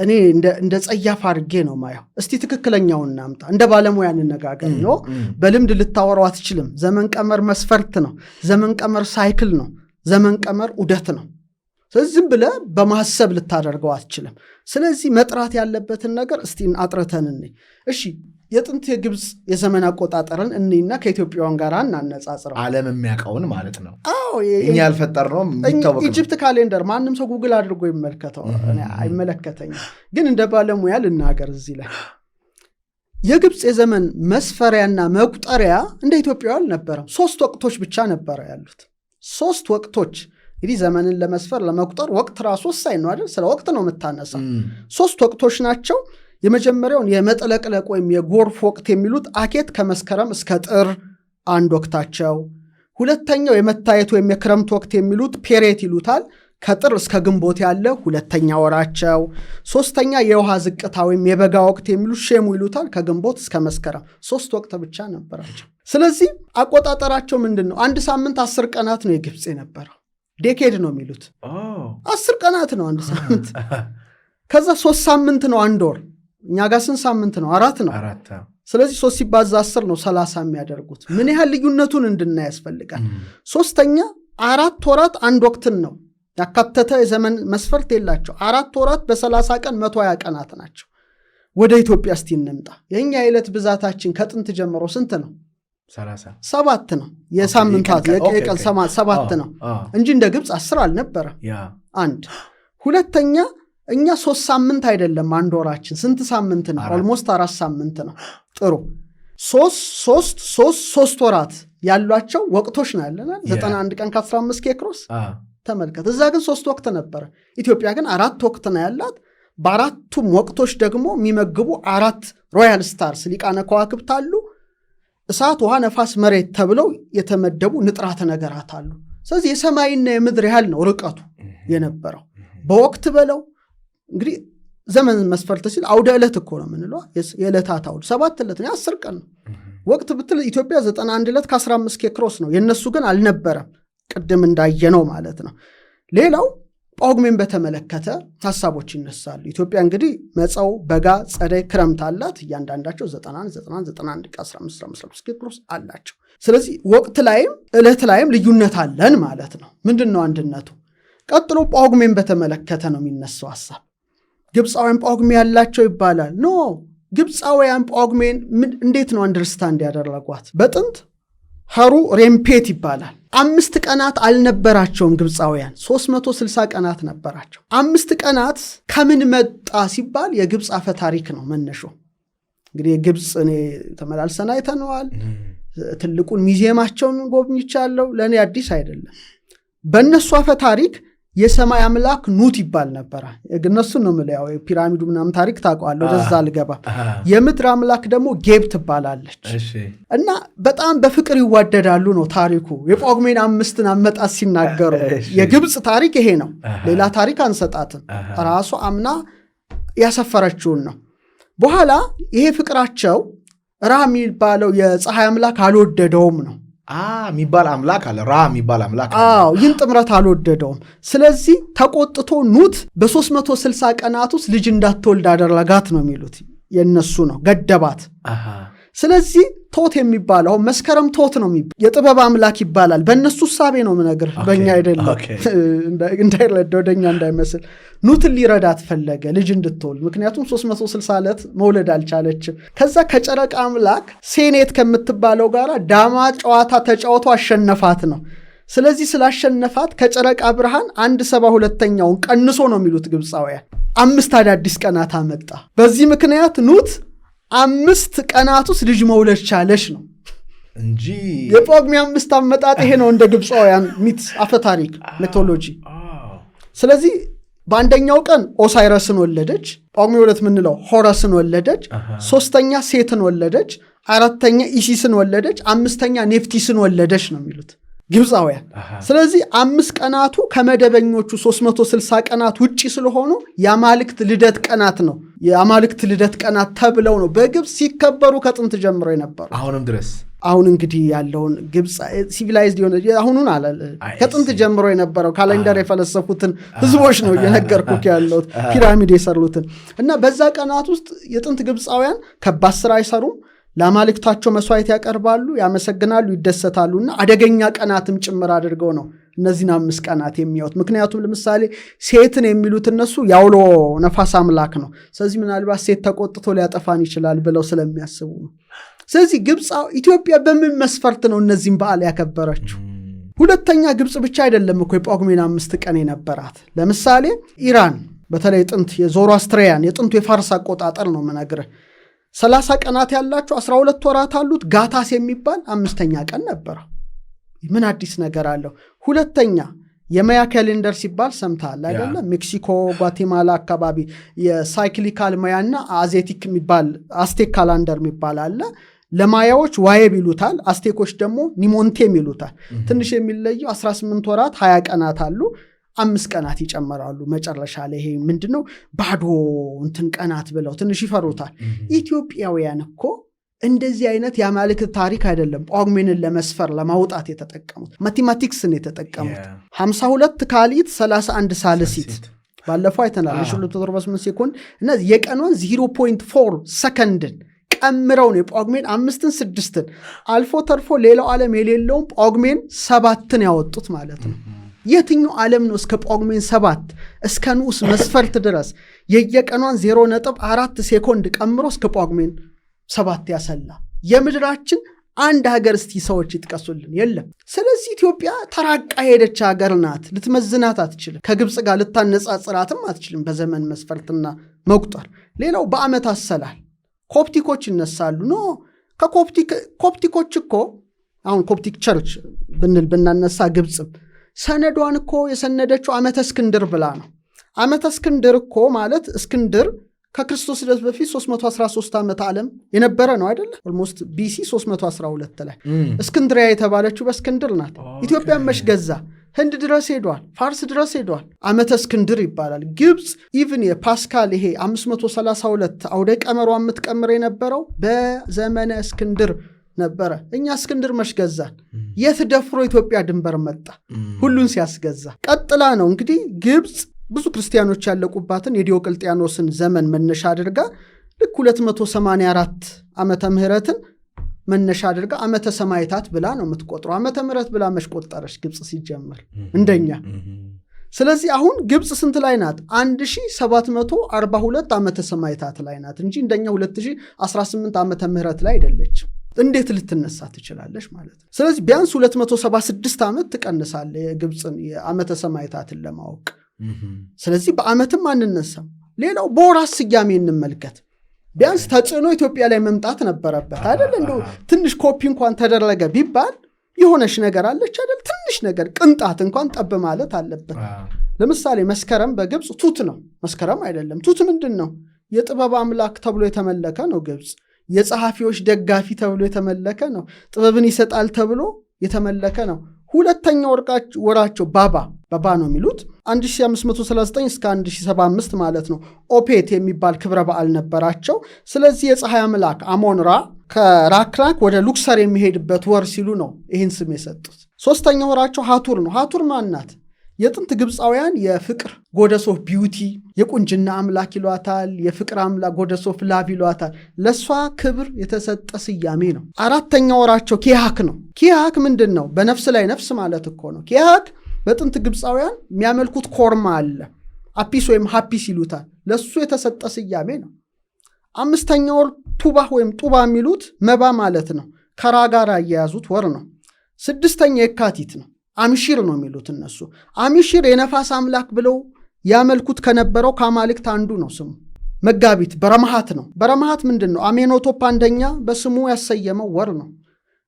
እኔ እንደ ጸያፍ አድርጌ ነው ማየው። እስቲ ትክክለኛውን እናምጣ፣ እንደ ባለሙያ እንነጋገር። በልምድ ልታወራው አትችልም። ዘመን ቀመር መስፈርት ነው። ዘመን ቀመር ሳይክል ነው። ዘመን ቀመር ዑደት ነው። ስለዚህ ዝም ብለህ በማሰብ ልታደርገው አትችልም። ስለዚህ መጥራት ያለበትን ነገር እስቲ አጥርተን እንይ። እሺ የጥንት የግብፅ የዘመን አቆጣጠርን እንይና ከኢትዮጵያውያን ጋር እናነጻጽረው። ዓለም የሚያውቀውን ማለት ነው። እኛ ያልፈጠርነው የሚታወቅ ኢጅፕት ካሌንደር ማንም ሰው ጉግል አድርጎ ይመልከተው፣ አይመለከተኝም። ግን እንደ ባለሙያ ልናገር እዚህ ላይ የግብፅ የዘመን መስፈሪያና መቁጠሪያ እንደ ኢትዮጵያው አልነበረም። 3 ወቅቶች ብቻ ነበረ ያሉት። 3 ወቅቶች። እንግዲህ ዘመንን ለመስፈር ለመቁጠር ወቅት ራሱ ወሳኝ ነው አይደል? ስለ ወቅት ነው የምታነሳው። 3 ወቅቶች ናቸው። የመጀመሪያውን የመጥለቅለቅ ወይም የጎርፍ ወቅት የሚሉት አኬት ከመስከረም እስከ ጥር አንድ ወቅታቸው። ሁለተኛው የመታየት ወይም የክረምት ወቅት የሚሉት ፔሬት ይሉታል፣ ከጥር እስከ ግንቦት ያለ ሁለተኛ ወራቸው። ሶስተኛ የውሃ ዝቅታ ወይም የበጋ ወቅት የሚሉት ሼሙ ይሉታል፣ ከግንቦት እስከ መስከረም። 3 ወቅት ብቻ ነበራቸው። ስለዚህ አቆጣጠራቸው ምንድን ነው? 1 ሳምንት 10 ቀናት ነው የግብፅ የነበረው። ዴኬድ ነው የሚሉት። 10 ቀናት ነው 1 ሳምንት። ከዛ 3 ሳምንት ነው 1 ወር። እኛ ጋር ስንት ሳምንት ነው? 4 ነው። ስለዚህ 3 ሲባዛ 10 ነው 30 የሚያደርጉት። ምን ያህል ልዩነቱን እንድናይ ያስፈልጋል። ሶስተኛ 4 ወራት 1 ወቅትን ነው ያካተተ የዘመን መስፈርት የላቸው። 4 ወራት በ30 ቀን 120 ቀናት ናቸው። ወደ ኢትዮጵያ እስቲ እንምጣ። የኛ የዕለት ብዛታችን ከጥንት ጀምሮ ስንት ነው? 7 ነው። የሳምንታት የቀን 7 ነው እንጂ እንደ ግብፅ 10 አልነበረ። አንድ ሁለተኛ እኛ 3 ሳምንት አይደለም 1 ወራችን። ስንት ሳምንት ነው? ኦልሞስት 4 ሳምንት ነው። ጥሩ 3 ወራት ያሏቸው ወቅቶች ነው ያለናል። 91 ቀን ከ15 ኬክሮስ ተመልከት። እዛ ግን 3 ወቅት ነበረ። ኢትዮጵያ ግን 4 ወቅት ነው ያላት። በአራቱም ወቅቶች ደግሞ የሚመግቡ 4 ሮያል ስታርስ ሊቃነ ከዋክብት አሉ። እሳት፣ ውሃ፣ ነፋስ፣ መሬት ተብለው የተመደቡ ንጥራተ ነገራት አሉ። ስለዚህ የሰማይና የምድር ያህል ነው ርቀቱ የነበረው በወቅት በለው። እንግዲህ ዘመን መስፈርት ሲል አውደ ዕለት እኮ ነው የምንለው። የዕለታት አውድ 7 ዕለት ነው፣ 10 ቀን ነው። ወቅት ብትል ኢትዮጵያ 91 ዕለት ከ15 ኬክሮስ ነው። የነሱ ግን አልነበረም፣ ቅድም እንዳየነው ማለት ነው። ሌላው ጳጉሜን በተመለከተ ሐሳቦች ይነሳሉ። ኢትዮጵያ እንግዲህ መጸው፣ በጋ፣ ጸደይ፣ ክረምት አላት። እያንዳንዳቸው 91 15 ኬክሮስ አላቸው። ስለዚህ ወቅት ላይም ዕለት ላይም ልዩነት አለን ማለት ነው። ምንድን ነው አንድነቱ? ቀጥሎ ጳጉሜን በተመለከተ ነው የሚነሳው ሐሳብ። ግብፃውያን ጳጉሜ ያላቸው ይባላል። ኖ ግብፃውያን ጳጉሜን እንዴት ነው አንደርስታንድ ያደረጓት? በጥንት ሀሩ ሬምፔት ይባላል። 5 ቀናት አልነበራቸውም ግብፃውያን፣ 360 ቀናት ነበራቸው። 5 ቀናት ከምን መጣ ሲባል የግብፅ አፈ ታሪክ ነው መነሾ። እንግዲህ የግብፅ እኔ ተመላልሰን አይተነዋል። ትልቁን ሚዚየማቸውን ጎብኝቻለሁ። ለእኔ አዲስ አይደለም። በእነሱ አፈ ታሪክ የሰማይ አምላክ ኑት ይባል ነበረ። እነሱን ነው የምለው። ያው ፒራሚዱ ምናምን ታሪክ ታውቀዋለህ፣ ወደዛ አልገባም። የምድር አምላክ ደግሞ ጌብ ትባላለች። እና በጣም በፍቅር ይዋደዳሉ ነው ታሪኩ። የጳጉሜን 5ን አመጣት ሲናገሩ የግብፅ ታሪክ ይሄ ነው። ሌላ ታሪክ አንሰጣትም። ራሱ አምና ያሰፈረችውን ነው። በኋላ ይሄ ፍቅራቸው ራ የሚባለው የፀሐይ አምላክ አልወደደውም ነው የሚባል አምላክ አለ። ራ የሚባል አምላክ አለ። ይህን ጥምረት አልወደደውም። ስለዚህ ተቆጥቶ ኑት በ360 ቀናት ውስጥ ልጅ እንዳትወልድ አደረጋት ነው የሚሉት። የነሱ ነው፣ ገደባት። ስለዚህ ቶት የሚባለው መስከረም ቶት ነው የጥበብ አምላክ ይባላል። በእነሱ ሳቤ ነው ምነግር፣ በእኛ አይደለም። እንዳይረዳ ወደኛ እንዳይመስል ኑትን ሊረዳት ፈለገ ልጅ እንድትወልድ። ምክንያቱም 360 ዕለት መውለድ አልቻለችም። ከዛ ከጨረቃ አምላክ ሴኔት ከምትባለው ጋር ዳማ ጨዋታ ተጫውቶ አሸነፋት ነው። ስለዚህ ስላሸነፋት ከጨረቃ ብርሃን 1/72ኛውን ቀንሶ ነው የሚሉት ግብፃውያን 5 አዳዲስ ቀናት አመጣ። በዚህ ምክንያት ኑት 5 ቀናት ውስጥ ልጅ መውለድ ቻለች ነው እንጂ የጳጉሜ 5 አመጣጥ ይሄ ነው እንደ ግብፃውያን ሚት አፈታሪክ ሜቶሎጂ። ስለዚህ በአንደኛው ቀን ኦሳይረስን ወለደች፣ ጳጉሜ 2 ምንለው ሆረስን ወለደች፣ 3ኛ ሴትን ወለደች፣ 4ኛ ኢሲስን ወለደች፣ 5ኛ ኔፍቲስን ወለደች ነው የሚሉት ግብፃውያን። ስለዚህ 5 ቀናቱ ከመደበኞቹ 360 ቀናት ውጪ ስለሆኑ የአማልክት ልደት ቀናት ነው። የአማልክት ልደት ቀናት ተብለው ነው በግብፅ ሲከበሩ ከጥንት ጀምሮ የነበሩ አሁንም ድረስ። አሁን እንግዲህ ያለውን ግብፅ ሲቪላይዝድ የሆነ አሁኑን አለ ከጥንት ጀምሮ የነበረው ካሌንደር የፈለሰፉትን ህዝቦች ነው እየነገርኩህ ያለሁት፣ ፒራሚድ የሰሩትን እና በዛ ቀናት ውስጥ የጥንት ግብፃውያን ከባድ ስራ አይሰሩም። ለአማልክታቸው መስዋዕት ያቀርባሉ፣ ያመሰግናሉ፣ ይደሰታሉና አደገኛ ቀናትም ጭምር አድርገው ነው እነዚህን 5 ቀናት የሚያዩት። ምክንያቱም ለምሳሌ ሴትን የሚሉት እነሱ ያውሎ ነፋስ አምላክ ነው። ስለዚህ ምናልባት ሴት ተቆጥቶ ሊያጠፋን ይችላል ብለው ስለሚያስቡ ነው። ስለዚህ ኢትዮጵያ በምን መስፈርት ነው እነዚህን በዓል ያከበረችው? ሁለተኛ ግብፅ ብቻ አይደለም እኮ የጳጉሜን 5 ቀን የነበራት። ለምሳሌ ኢራን በተለይ ጥንት የዞሮአስትሪያን የጥንቱ የፋርስ አቆጣጠር ነው የምነግርህ 30 ቀናት ያላቸው 12 ወራት አሉት። ጋታስ የሚባል 5ኛ ቀን ነበረ። ምን አዲስ ነገር አለው? ሁለተኛ የማያ ካሌንደር ሲባል ሰምተሃል አይደለ? ሜክሲኮ፣ ጓቴማላ አካባቢ የሳይክሊካል ማያና አዜቲክ የሚባል አስቴክ ካላንደር የሚባል አለ። ለማያዎች ዋየብ ይሉታል፣ አስቴኮች ደግሞ ኒሞንቴም ይሉታል። ትንሽ የሚለየው 18 ወራት 20 ቀናት አሉ። 5 ቀናት ይጨመራሉ መጨረሻ ላይ። ይሄ ምንድነው ባዶ እንትን ቀናት ብለው ትንሽ ይፈሩታል። ኢትዮጵያውያን እኮ እንደዚህ አይነት የአማልክት ታሪክ አይደለም ጳጉሜንን ለመስፈር ለማውጣት የተጠቀሙት፣ ማቴማቲክስን የተጠቀሙት። 52 ካሊት 31 ሳልሲት ባለፈው አይተናል። 248 ሴኮንድ እና የቀኗን 0.4 ሰከንድን ቀምረው ነው የጳጉሜን 5ን 6ን አልፎ ተርፎ ሌላው ዓለም የሌለውን ጳጉሜን 7ን ያወጡት ማለት ነው። የትኛው ዓለም ነው እስከ ጳጉሜን 7 እስከ ንዑስ መስፈርት ድረስ የየቀኗን 0.4 ሴኮንድ ቀምሮ እስከ ጳጉሜን 7 ያሰላ? የምድራችን አንድ ሀገር እስቲ ሰዎች ይጥቀሱልን? የለም። ስለዚህ ኢትዮጵያ ተራቃ ሄደች ሀገር ናት። ልትመዝናት አትችልም። ከግብፅ ጋር ልታነጻጽራትም አትችልም በዘመን መስፈርትና መቁጠር። ሌላው በዓመት አሰላል ኮፕቲኮች ይነሳሉ። ኖ ከኮፕቲኮች እኮ አሁን ኮፕቲክ ቸርች ብናነሳ ግብፅም ሰነዷን እኮ የሰነደችው ዓመተ እስክንድር ብላ ነው። ዓመተ እስክንድር እኮ ማለት እስክንድር ከክርስቶስ ልደት በፊት 313 ዓመት ዓለም የነበረ ነው አይደለ? ኦልሞስት ቢሲ 312 ላይ እስክንድሪያ የተባለችው በእስክንድር ናት። ኢትዮጵያን መሽ ገዛ? ህንድ ድረስ ሄዷል፣ ፋርስ ድረስ ሄዷል። ዓመተ እስክንድር ይባላል። ግብፅ ኢቭን የፓስካል ይሄ 532 አውደ ቀመሯ የምትቀምር የነበረው በዘመነ እስክንድር ነበረ። እኛ እስክንድር መሽገዛን የት ደፍሮ ኢትዮጵያ ድንበር መጣ ሁሉን ሲያስገዛ። ቀጥላ ነው እንግዲህ ግብፅ ብዙ ክርስቲያኖች ያለቁባትን የዲዮቅልጥያኖስን ዘመን መነሻ አድርጋ ልክ 284 ዓመተ ምህረትን መነሻ አድርጋ ዓመተ ሰማዕታት ብላ ነው የምትቆጥረው። ዓመተ ምህረት ብላ መሽቆጠረች ግብፅ ሲጀመር እንደኛ። ስለዚህ አሁን ግብፅ ስንት ላይ ናት? 1742 ዓመተ ሰማዕታት ላይ ናት እንጂ እንደኛ 2018 ዓመተ ምህረት ላይ አይደለችም። እንዴት ልትነሳ ትችላለች ማለት ነው? ስለዚህ ቢያንስ 276 ዓመት ትቀንሳለ የግብፅን የዓመተ ሰማዕታትን ለማወቅ። ስለዚህ በዓመትም አንነሳም። ሌላው በወራት ስያሜ እንመልከት። ቢያንስ ተጽዕኖ ኢትዮጵያ ላይ መምጣት ነበረበት አይደል? እንደው ትንሽ ኮፒ እንኳን ተደረገ ቢባል የሆነች ነገር አለች አይደል? ትንሽ ነገር ቅንጣት እንኳን ጠብ ማለት አለበት። ለምሳሌ መስከረም በግብፅ ቱት ነው፣ መስከረም አይደለም። ቱት ምንድን ነው? የጥበብ አምላክ ተብሎ የተመለከ ነው። ግብፅ የጸሐፊዎች ደጋፊ ተብሎ የተመለከ ነው። ጥበብን ይሰጣል ተብሎ የተመለከ ነው። ሁለተኛው ወራቸው ባባ ነው የሚሉት 1539 እስከ 1075 ማለት ነው። ኦፔት የሚባል ክብረ በዓል ነበራቸው። ስለዚህ የፀሐይ አምላክ አሞን ራ ከራክራክ ወደ ሉክሰር የሚሄድበት ወር ሲሉ ነው ይህን ስም የሰጡት። ሶስተኛው ወራቸው ሃቱር ነው። ሃቱር ማናት? የጥንት ግብፃውያን የፍቅር ጎደሶፍ ቢዩቲ የቁንጅና አምላክ ይሏታል። የፍቅር አምላክ ጎደሶፍ ላቭ ይሏታል። ለእሷ ክብር የተሰጠ ስያሜ ነው። አራተኛው ወራቸው ኪያክ ነው። ኪያክ ምንድን ነው? በነፍስ ላይ ነፍስ ማለት እኮ ነው። ኪያክ በጥንት ግብፃውያን የሚያመልኩት ኮርማ አለ፣ አፒስ ወይም ሀፒስ ይሉታል። ለሱ የተሰጠ ስያሜ ነው። አምስተኛው ወር ቱባህ ወይም ጡባ የሚሉት መባ ማለት ነው። ከራ ጋር ያያዙት ወር ነው። ስድስተኛ የካቲት ነው። አምሺር ነው የሚሉት እነሱ። አምሺር የነፋስ አምላክ ብለው ያመልኩት ከነበረው ከአማልክት አንዱ ነው ስሙ። መጋቢት በረመሃት ነው። በረመሃት ምንድን ነው? አሜኖቶፕ አንደኛ በስሙ ያሰየመው ወር ነው።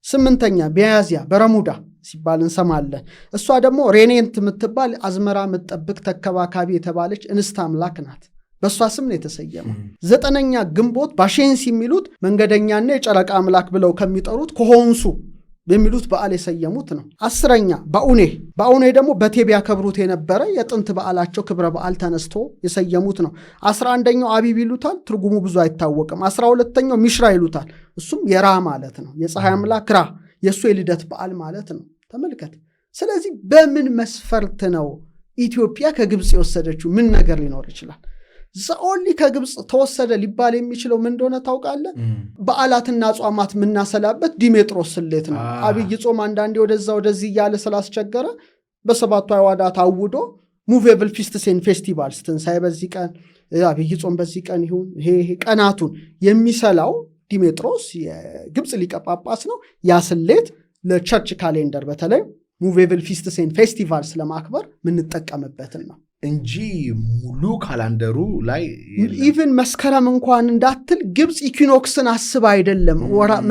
ስምንተኛ ሚያዝያ በረሙዳ ሲባል እንሰማለን። እሷ ደግሞ ሬኔንት የምትባል አዝመራ የምትጠብቅ ተከባካቢ የተባለች እንስት አምላክ ናት። በእሷ ስም ነው የተሰየመው። ዘጠነኛ ግንቦት ባሼንስ የሚሉት መንገደኛና የጨረቃ አምላክ ብለው ከሚጠሩት ከሆንሱ የሚሉት በዓል የሰየሙት ነው። አስረኛ በአውኔ ደግሞ በቴብ ያከብሩት የነበረ የጥንት በዓላቸው ክብረ በዓል ተነስቶ የሰየሙት ነው። 11ኛው አቢብ ይሉታል። ትርጉሙ ብዙ አይታወቅም። 12ኛው ሚሽራ ይሉታል። እሱም የራ ማለት ነው። የፀሐይ አምላክ ራ የእሱ የልደት በዓል ማለት ነው። ተመልከት። ስለዚህ በምን መስፈርት ነው ኢትዮጵያ ከግብፅ የወሰደችው? ምን ነገር ሊኖር ይችላል? ዘኦንሊ ከግብፅ ተወሰደ ሊባል የሚችለው ምን እንደሆነ ታውቃለህ? በዓላትና ጾማት የምናሰላበት ዲሜጥሮስ ስሌት ነው። አብይ ጾም አንዳንዴ ወደዛ ወደዚህ እያለ ስላስቸገረ በሰባቱ አዕዋዳት አውዶ ሙቬብል ፊስትስ ኤንድ ፌስቲቫልስ ትንሣኤ በዚህ ቀን፣ አብይ ጾም በዚህ ቀን ይሁን ይሄ ቀናቱን የሚሰላው ዲሜጥሮስ የግብፅ ሊቀ ጳጳስ ነው። ያ ስሌት ለቸርች ካሌንደር በተለይ ሙቬብል ፊስትስ ኤንድ ፌስቲቫልስ ለማክበር የምንጠቀምበትን ነው እንጂ ሙሉ ካላንደሩ ላይ ኢቭን መስከረም እንኳን እንዳትል ግብፅ ኢኪኖክስን አስብ አይደለም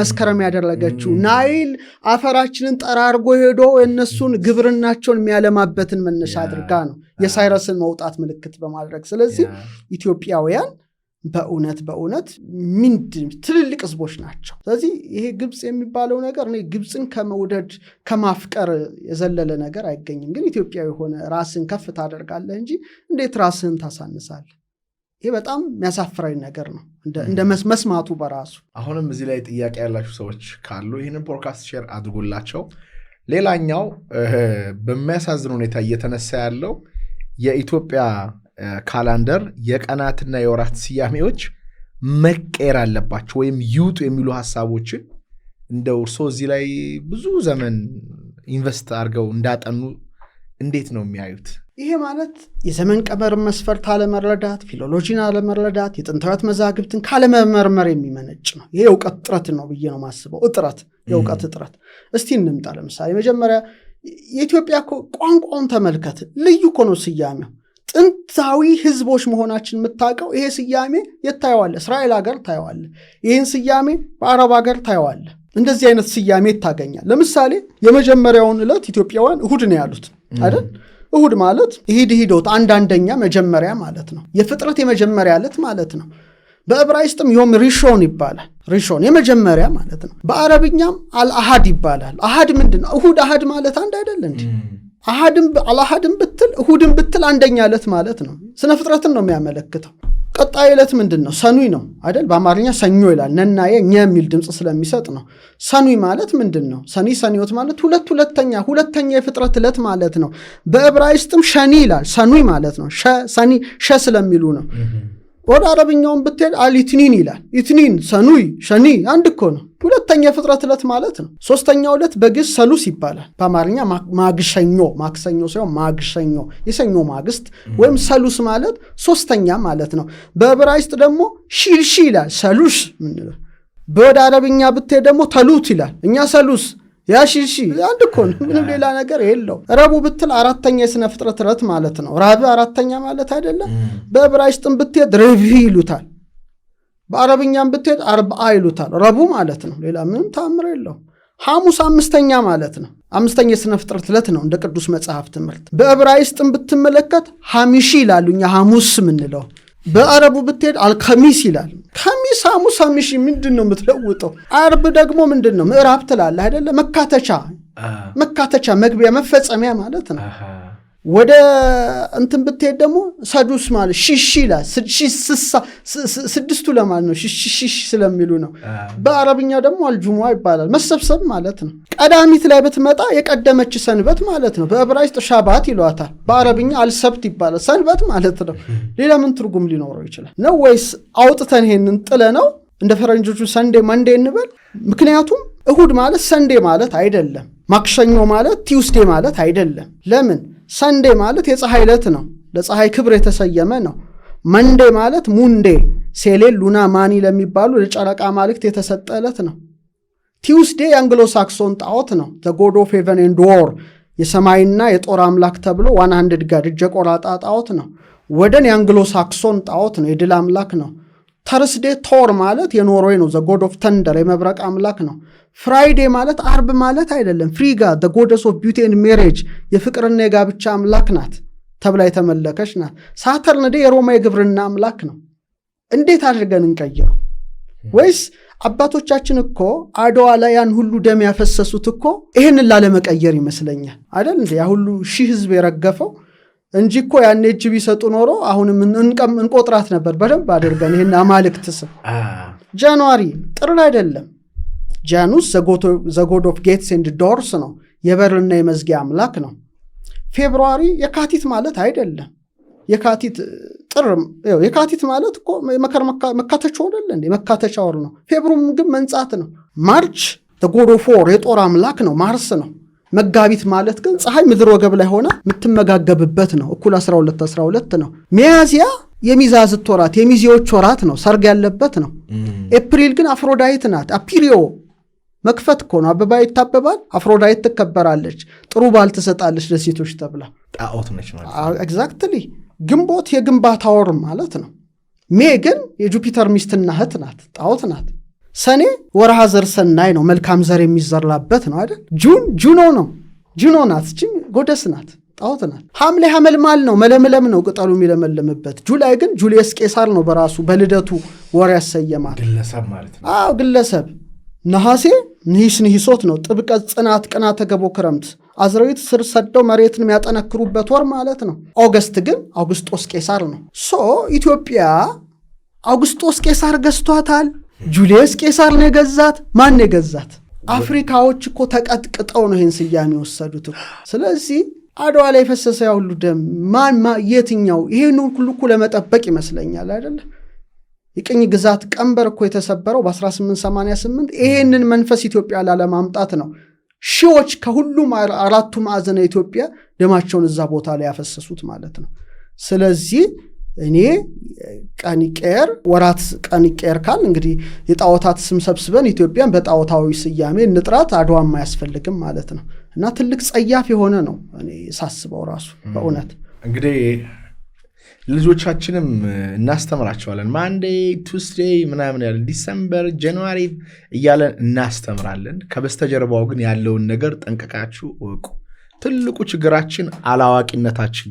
መስከረም ያደረገችው። ናይል አፈራችንን ጠራርጎ ሄዶ የእነሱን ግብርናቸውን የሚያለማበትን መነሻ አድርጋ ነው የሳይረስን መውጣት ምልክት በማድረግ። ስለዚህ ኢትዮጵያውያን በእውነት ትልልቅ ህዝቦች ናቸው። ስለዚህ ይሄ ግብፅ የሚባለው ነገር ግብፅን ከመውደድ ከማፍቀር የዘለለ ነገር አይገኝም። ግን ኢትዮጵያዊ የሆነ ራስን ከፍ ታደርጋለህ እንጂ እንዴት ራስህን ታሳንሳለህ? ይሄ በጣም የሚያሳፍራኝ ነገር ነው እንደ መስማቱ በራሱ። አሁንም እዚህ ላይ ጥያቄ ያላችሁ ሰዎች ካሉ ይህንን ፖድካስት ሼር አድርጎላቸው። ሌላኛው በሚያሳዝን ሁኔታ እየተነሳ ያለው የኢትዮጵያ ካላንደር የቀናትና የወራት ስያሜዎች መቀየር አለባቸው ወይም ይውጡ የሚሉ ሐሳቦችን እንደው እርሶ እዚህ ላይ ብዙ ዘመን ኢንቨስት አድርገው እንዳጠኑ እንዴት ነው የሚያዩት? ይሄ ማለት የዘመን ቀመር መስፈርት አለመረዳት፣ ፊሎሎጂን አለመረዳት፣ የጥንታዊት መዛግብትን ካለመመርመር የሚመነጭ ነው። ይሄ የእውቀት እጥረት ነው ብዬ ነው ማስበው። የእውቀት እጥረት። እስቲ እንምጣ። ለምሳሌ መጀመሪያ የኢትዮጵያ ቋንቋውን ተመልከት። ልዩ እኮ ነው ስያሜው። ጥንታዊ ህዝቦች መሆናችን የምታውቀው ይሄ ስያሜ የታየዋለ እስራኤል ሀገር ታየዋለ። ይህን ስያሜ በአረብ ሀገር ታየዋለ። እንደዚህ አይነት ስያሜ ታገኛል። ለምሳሌ የመጀመሪያውን ዕለት ኢትዮጵያውያን እሁድ ነው ያሉት አይደል? እሁድ ማለት ሂዶት አንደኛ መጀመሪያ ማለት ነው። የፍጥረት የመጀመሪያ ዕለት ማለት ነው። በዕብራይስጥም ዮም ሪሾን ይባላል። ሪሾን የመጀመሪያ ማለት ነው። በአረብኛም አልአሃድ ይባላል። አሃድ ምንድን ነው? እሁድ አሃድ ማለት አንድ አይደል እንዴ? አልአሐድም ብትል እሁድም ብትል አንደኛ ዕለት ማለት ነው። ስነ ፍጥረትን ነው የሚያመለክተው። ቀጣይ ዕለት ምንድን ነው? ሰኑይ ነው አይደል? በአማርኛ ሰኞ ይላል። ነናየ ኘ የሚል ድምፅ ስለሚሰጥ ነው። ሰኑይ ማለት ምንድን ነው? ሰኒዮት ማለት ሁለተኛ የፍጥረት ዕለት ማለት ነው። በዕብራይስጥም ሸኒ ይላል። ሰኑይ ማለት ነው። ሰኒ ሸ ስለሚሉ ነው። ወደ አረብኛውን ብትሄድ አልኢትኒን ይላል። ኢትኒን፣ ሰኑይ፣ ሸኒ አንድ እኮ ነው። ሁለተኛ የፍጥረት ዕለት ማለት ነው። ሶስተኛው ዕለት በግዕዝ ሰሉስ ይባላል። በአማርኛ ማግሸኞ፣ ማክሰኞ ሳይሆን ማግሸኞ፣ የሰኞ ማግስት ወይም ሰሉስ ማለት ሶስተኛ ማለት ነው። በዕብራይስጥ ደግሞ ሺልሺ ይላል። ሰሉሽ ምንለው። ወደ አረብኛ ብትሄድ ደግሞ ተሉት ይላል። እኛ ሰሉስ፣ ያ ሺልሺ አንድ እኮ ነው። ምንም ሌላ ነገር የለው። ረቡዕ ብትል አራተኛ የሥነ ፍጥረት ዕለት ማለት ነው። ራብዕ አራተኛ ማለት አይደለም። በዕብራይስጥም ብትሄድ ረቪዕ ይሉታል። በአረብኛም ብትሄድ አርብዓ ይሉታል። ረቡዕ ማለት ነው። ሌላ ምንም ታምር የለው። ሐሙስ አምስተኛ ማለት ነው። አምስተኛ የሥነ ፍጥረት ዕለት ነው እንደ ቅዱስ መጽሐፍ ትምህርት። በዕብራይስጥም ብትመለከት ሐሚሺ ይላሉ። እኛ ሐሙስ ምንለው። በአረቡ ብትሄድ አልከሚስ ይላል። ከሚስ፣ ሐሙስ፣ ሐሚሺ ምንድን ነው የምትለውጠው? አርብ ደግሞ ምንድን ነው? ምዕራብ ትላለህ አይደለ? መካተቻ፣ መግቢያ፣ መፈጸሚያ ማለት ነው። ወደ እንትን ብትሄድ ደግሞ ሰዱስ ማለት ሺሽ ይላል። ስድስቱ ለማለት ነው። ሺሽ ስለሚሉ ነው። በአረብኛ ደግሞ አልጁሙዓ ይባላል። መሰብሰብ ማለት ነው። ቀዳሚት ላይ ብትመጣ የቀደመች ሰንበት ማለት ነው። በዕብራይስጥ ሻባት ይሏታል። በአረብኛ አልሰብት ይባላል። ሰንበት ማለት ነው። ሌላ ምን ትርጉም ሊኖረው ይችላል? ነው ወይስ አውጥተን ይሄንን ጥለ ነው እንደ ፈረንጆቹ ሰንዴ መንዴ እንበል? ምክንያቱም እሁድ ማለት ሰንዴ ማለት አይደለም። ማክሰኞ ማለት ቲውስዴ ማለት አይደለም። ለምን? ሰንዴ ማለት የፀሐይ ዕለት ነው። ለፀሐይ ክብር የተሰየመ ነው። መንዴ ማለት ሙንዴ፣ ሴሌል፣ ሉና፣ ማኒ ለሚባሉ ለጨረቃ ማልክት የተሰጠ ዕለት ነው። ቲውስዴ የአንግሎ ሳክሶን ጣዖት ነው። ዘ ጎድ ኦፍ ሄቨን ኤንድ ዎር፣ የሰማይና የጦር አምላክ ተብሎ 100 ጋር እጀ ቆራጣ ጣዖት ነው። ወደን የአንግሎ ሳክሶን ጣዖት ነው። የድል አምላክ ነው። ተርስዴ ቶር ማለት የኖርዌይ ነው። ዘ ጎድ ኦፍ ተንደር፣ የመብረቅ አምላክ ነው። ፍራይዴ ማለት አርብ ማለት አይደለም። ፍሪጋ ዘ ጎደስ ኦፍ ቢዩቲ ኤንድ ሜሬጅ፣ የፍቅርና የጋብቻ አምላክ ናት ተብላ የተመለከች ናት። ሳተርን ዴ የሮማ የግብርና አምላክ ነው። እንዴት አድርገን እንቀይረው? ወይስ አባቶቻችን እኮ አድዋ ላይ ያን ሁሉ ደም ያፈሰሱት እኮ ይህንን ላለመቀየር ይመስለኛል አይደል? ያ ሁሉ ሺህ ህዝብ የረገፈው እንጂ እኮ ያኔ እጅ ቢሰጡ ኖሮ አሁንም እንቆጥራት ነበር በደንብ አድርገን። ይህን አማልክት ስም ጃንዋሪ ጥር አይደለም። ጃኑስ ዘ ጎድ ኦፍ ጌትስ ኤንድ ዶርስ ነው። የበርና የመዝጊያ አምላክ ነው። ፌብሩዋሪ የካቲት ማለት አይደለም። የካቲት ማለት እኮ መካተቻ አይደለ እንዴ? መካተቻ ወር ነው። ፌብሩም ግን መንጻት ነው። ማርች ዘ ጎድ ኦፍ ዎር የጦር አምላክ ነው። ማርስ ነው። መጋቢት ማለት ግን ፀሐይ ምድር ወገብ ላይ ሆና የምትመጋገብበት ነው። እኩል 12 ነው። ሚያዝያ የሚዛዝት ወራት የሚዜዎች ወራት ነው። ሰርግ ያለበት ነው። ኤፕሪል ግን አፍሮዳይት ናት። አፒሪዮ መክፈት እኮ ነው። አበባ ይታበባል፣ አፍሮዳይት ትከበራለች፣ ጥሩ ባል ትሰጣለች ለሴቶች ተብላ ጣዖት ነች ማለት። ኤግዛክትሊ። ግንቦት የግንባታ ወር ማለት ነው። ሜ ግን የጁፒተር ሚስትና እህት ናት፣ ጣዖት ናት። ሰኔ ወርሃ ዘር ሰናይ ነው፣ መልካም ዘር የሚዘራበት ነው አይደል? ጁኖ ናት፣ እችም ጎደስ ናት፣ ጣዖት ናት። ሐምሌ ሐመልማል ነው፣ መለምለም ነው፣ ቅጠሉ የሚለመልምበት። ጁላይ ግን ጁልየስ ቄሳር ነው በራሱ በልደቱ ወር ያሰየማል፣ ግለሰብ ማለት ነው። አዎ ግለሰብ። ነሐሴ ንሂሶት ነው፣ ጥብቀት፣ ጽናት፣ ቅናተ ገቦ ክረምት፣ አዝረዊት ስር ሰደው መሬትን የሚያጠነክሩበት ወር ማለት ነው። ኦገስት ግን አውግስጦስ ቄሳር ነው። ኢትዮጵያ አውግስጦስ ቄሳር ገዝቷታል። ጁልየስ ቄሳር ነው የገዛት። ማን የገዛት? አፍሪካዎች እኮ ተቀጥቅጠው ነው ይህን ስያሜ የወሰዱት። ስለዚህ አድዋ ላይ የፈሰሰ ያ ሁሉ ደም የትኛው? ይሄን ሁሉ እኮ ለመጠበቅ ይመስለኛል አይደለ? የቅኝ ግዛት ቀንበር እኮ የተሰበረው በ1888 ይሄንን መንፈስ ኢትዮጵያ ላለማምጣት ነው። ሺዎች ከሁሉም አራቱ ማዕዘነ ኢትዮጵያ ደማቸውን እዛ ቦታ ላይ ያፈሰሱት ማለት ነው። ስለዚህ እኔ ቀኒቄር ወራት ቀኒቄር ካል እንግዲህ የጣዖታት ስም ሰብስበን ኢትዮጵያን በጣዖታዊ ስያሜ እንጥራት፣ አድዋም አያስፈልግም ማለት ነው። እና ትልቅ ጸያፍ የሆነ ነው እኔ ሳስበው ራሱ በእውነት። እንግዲህ ልጆቻችንም እናስተምራቸዋለን። ማንዴይ፣ ቱስዴይ ምናምን ያለን ዲሰምበር፣ ጃንዋሪ እያለን እናስተምራለን። ከበስተጀርባው ግን ያለውን ነገር ጠንቀቃችሁ እወቁ። ትልቁ ችግራችን አላዋቂነታችን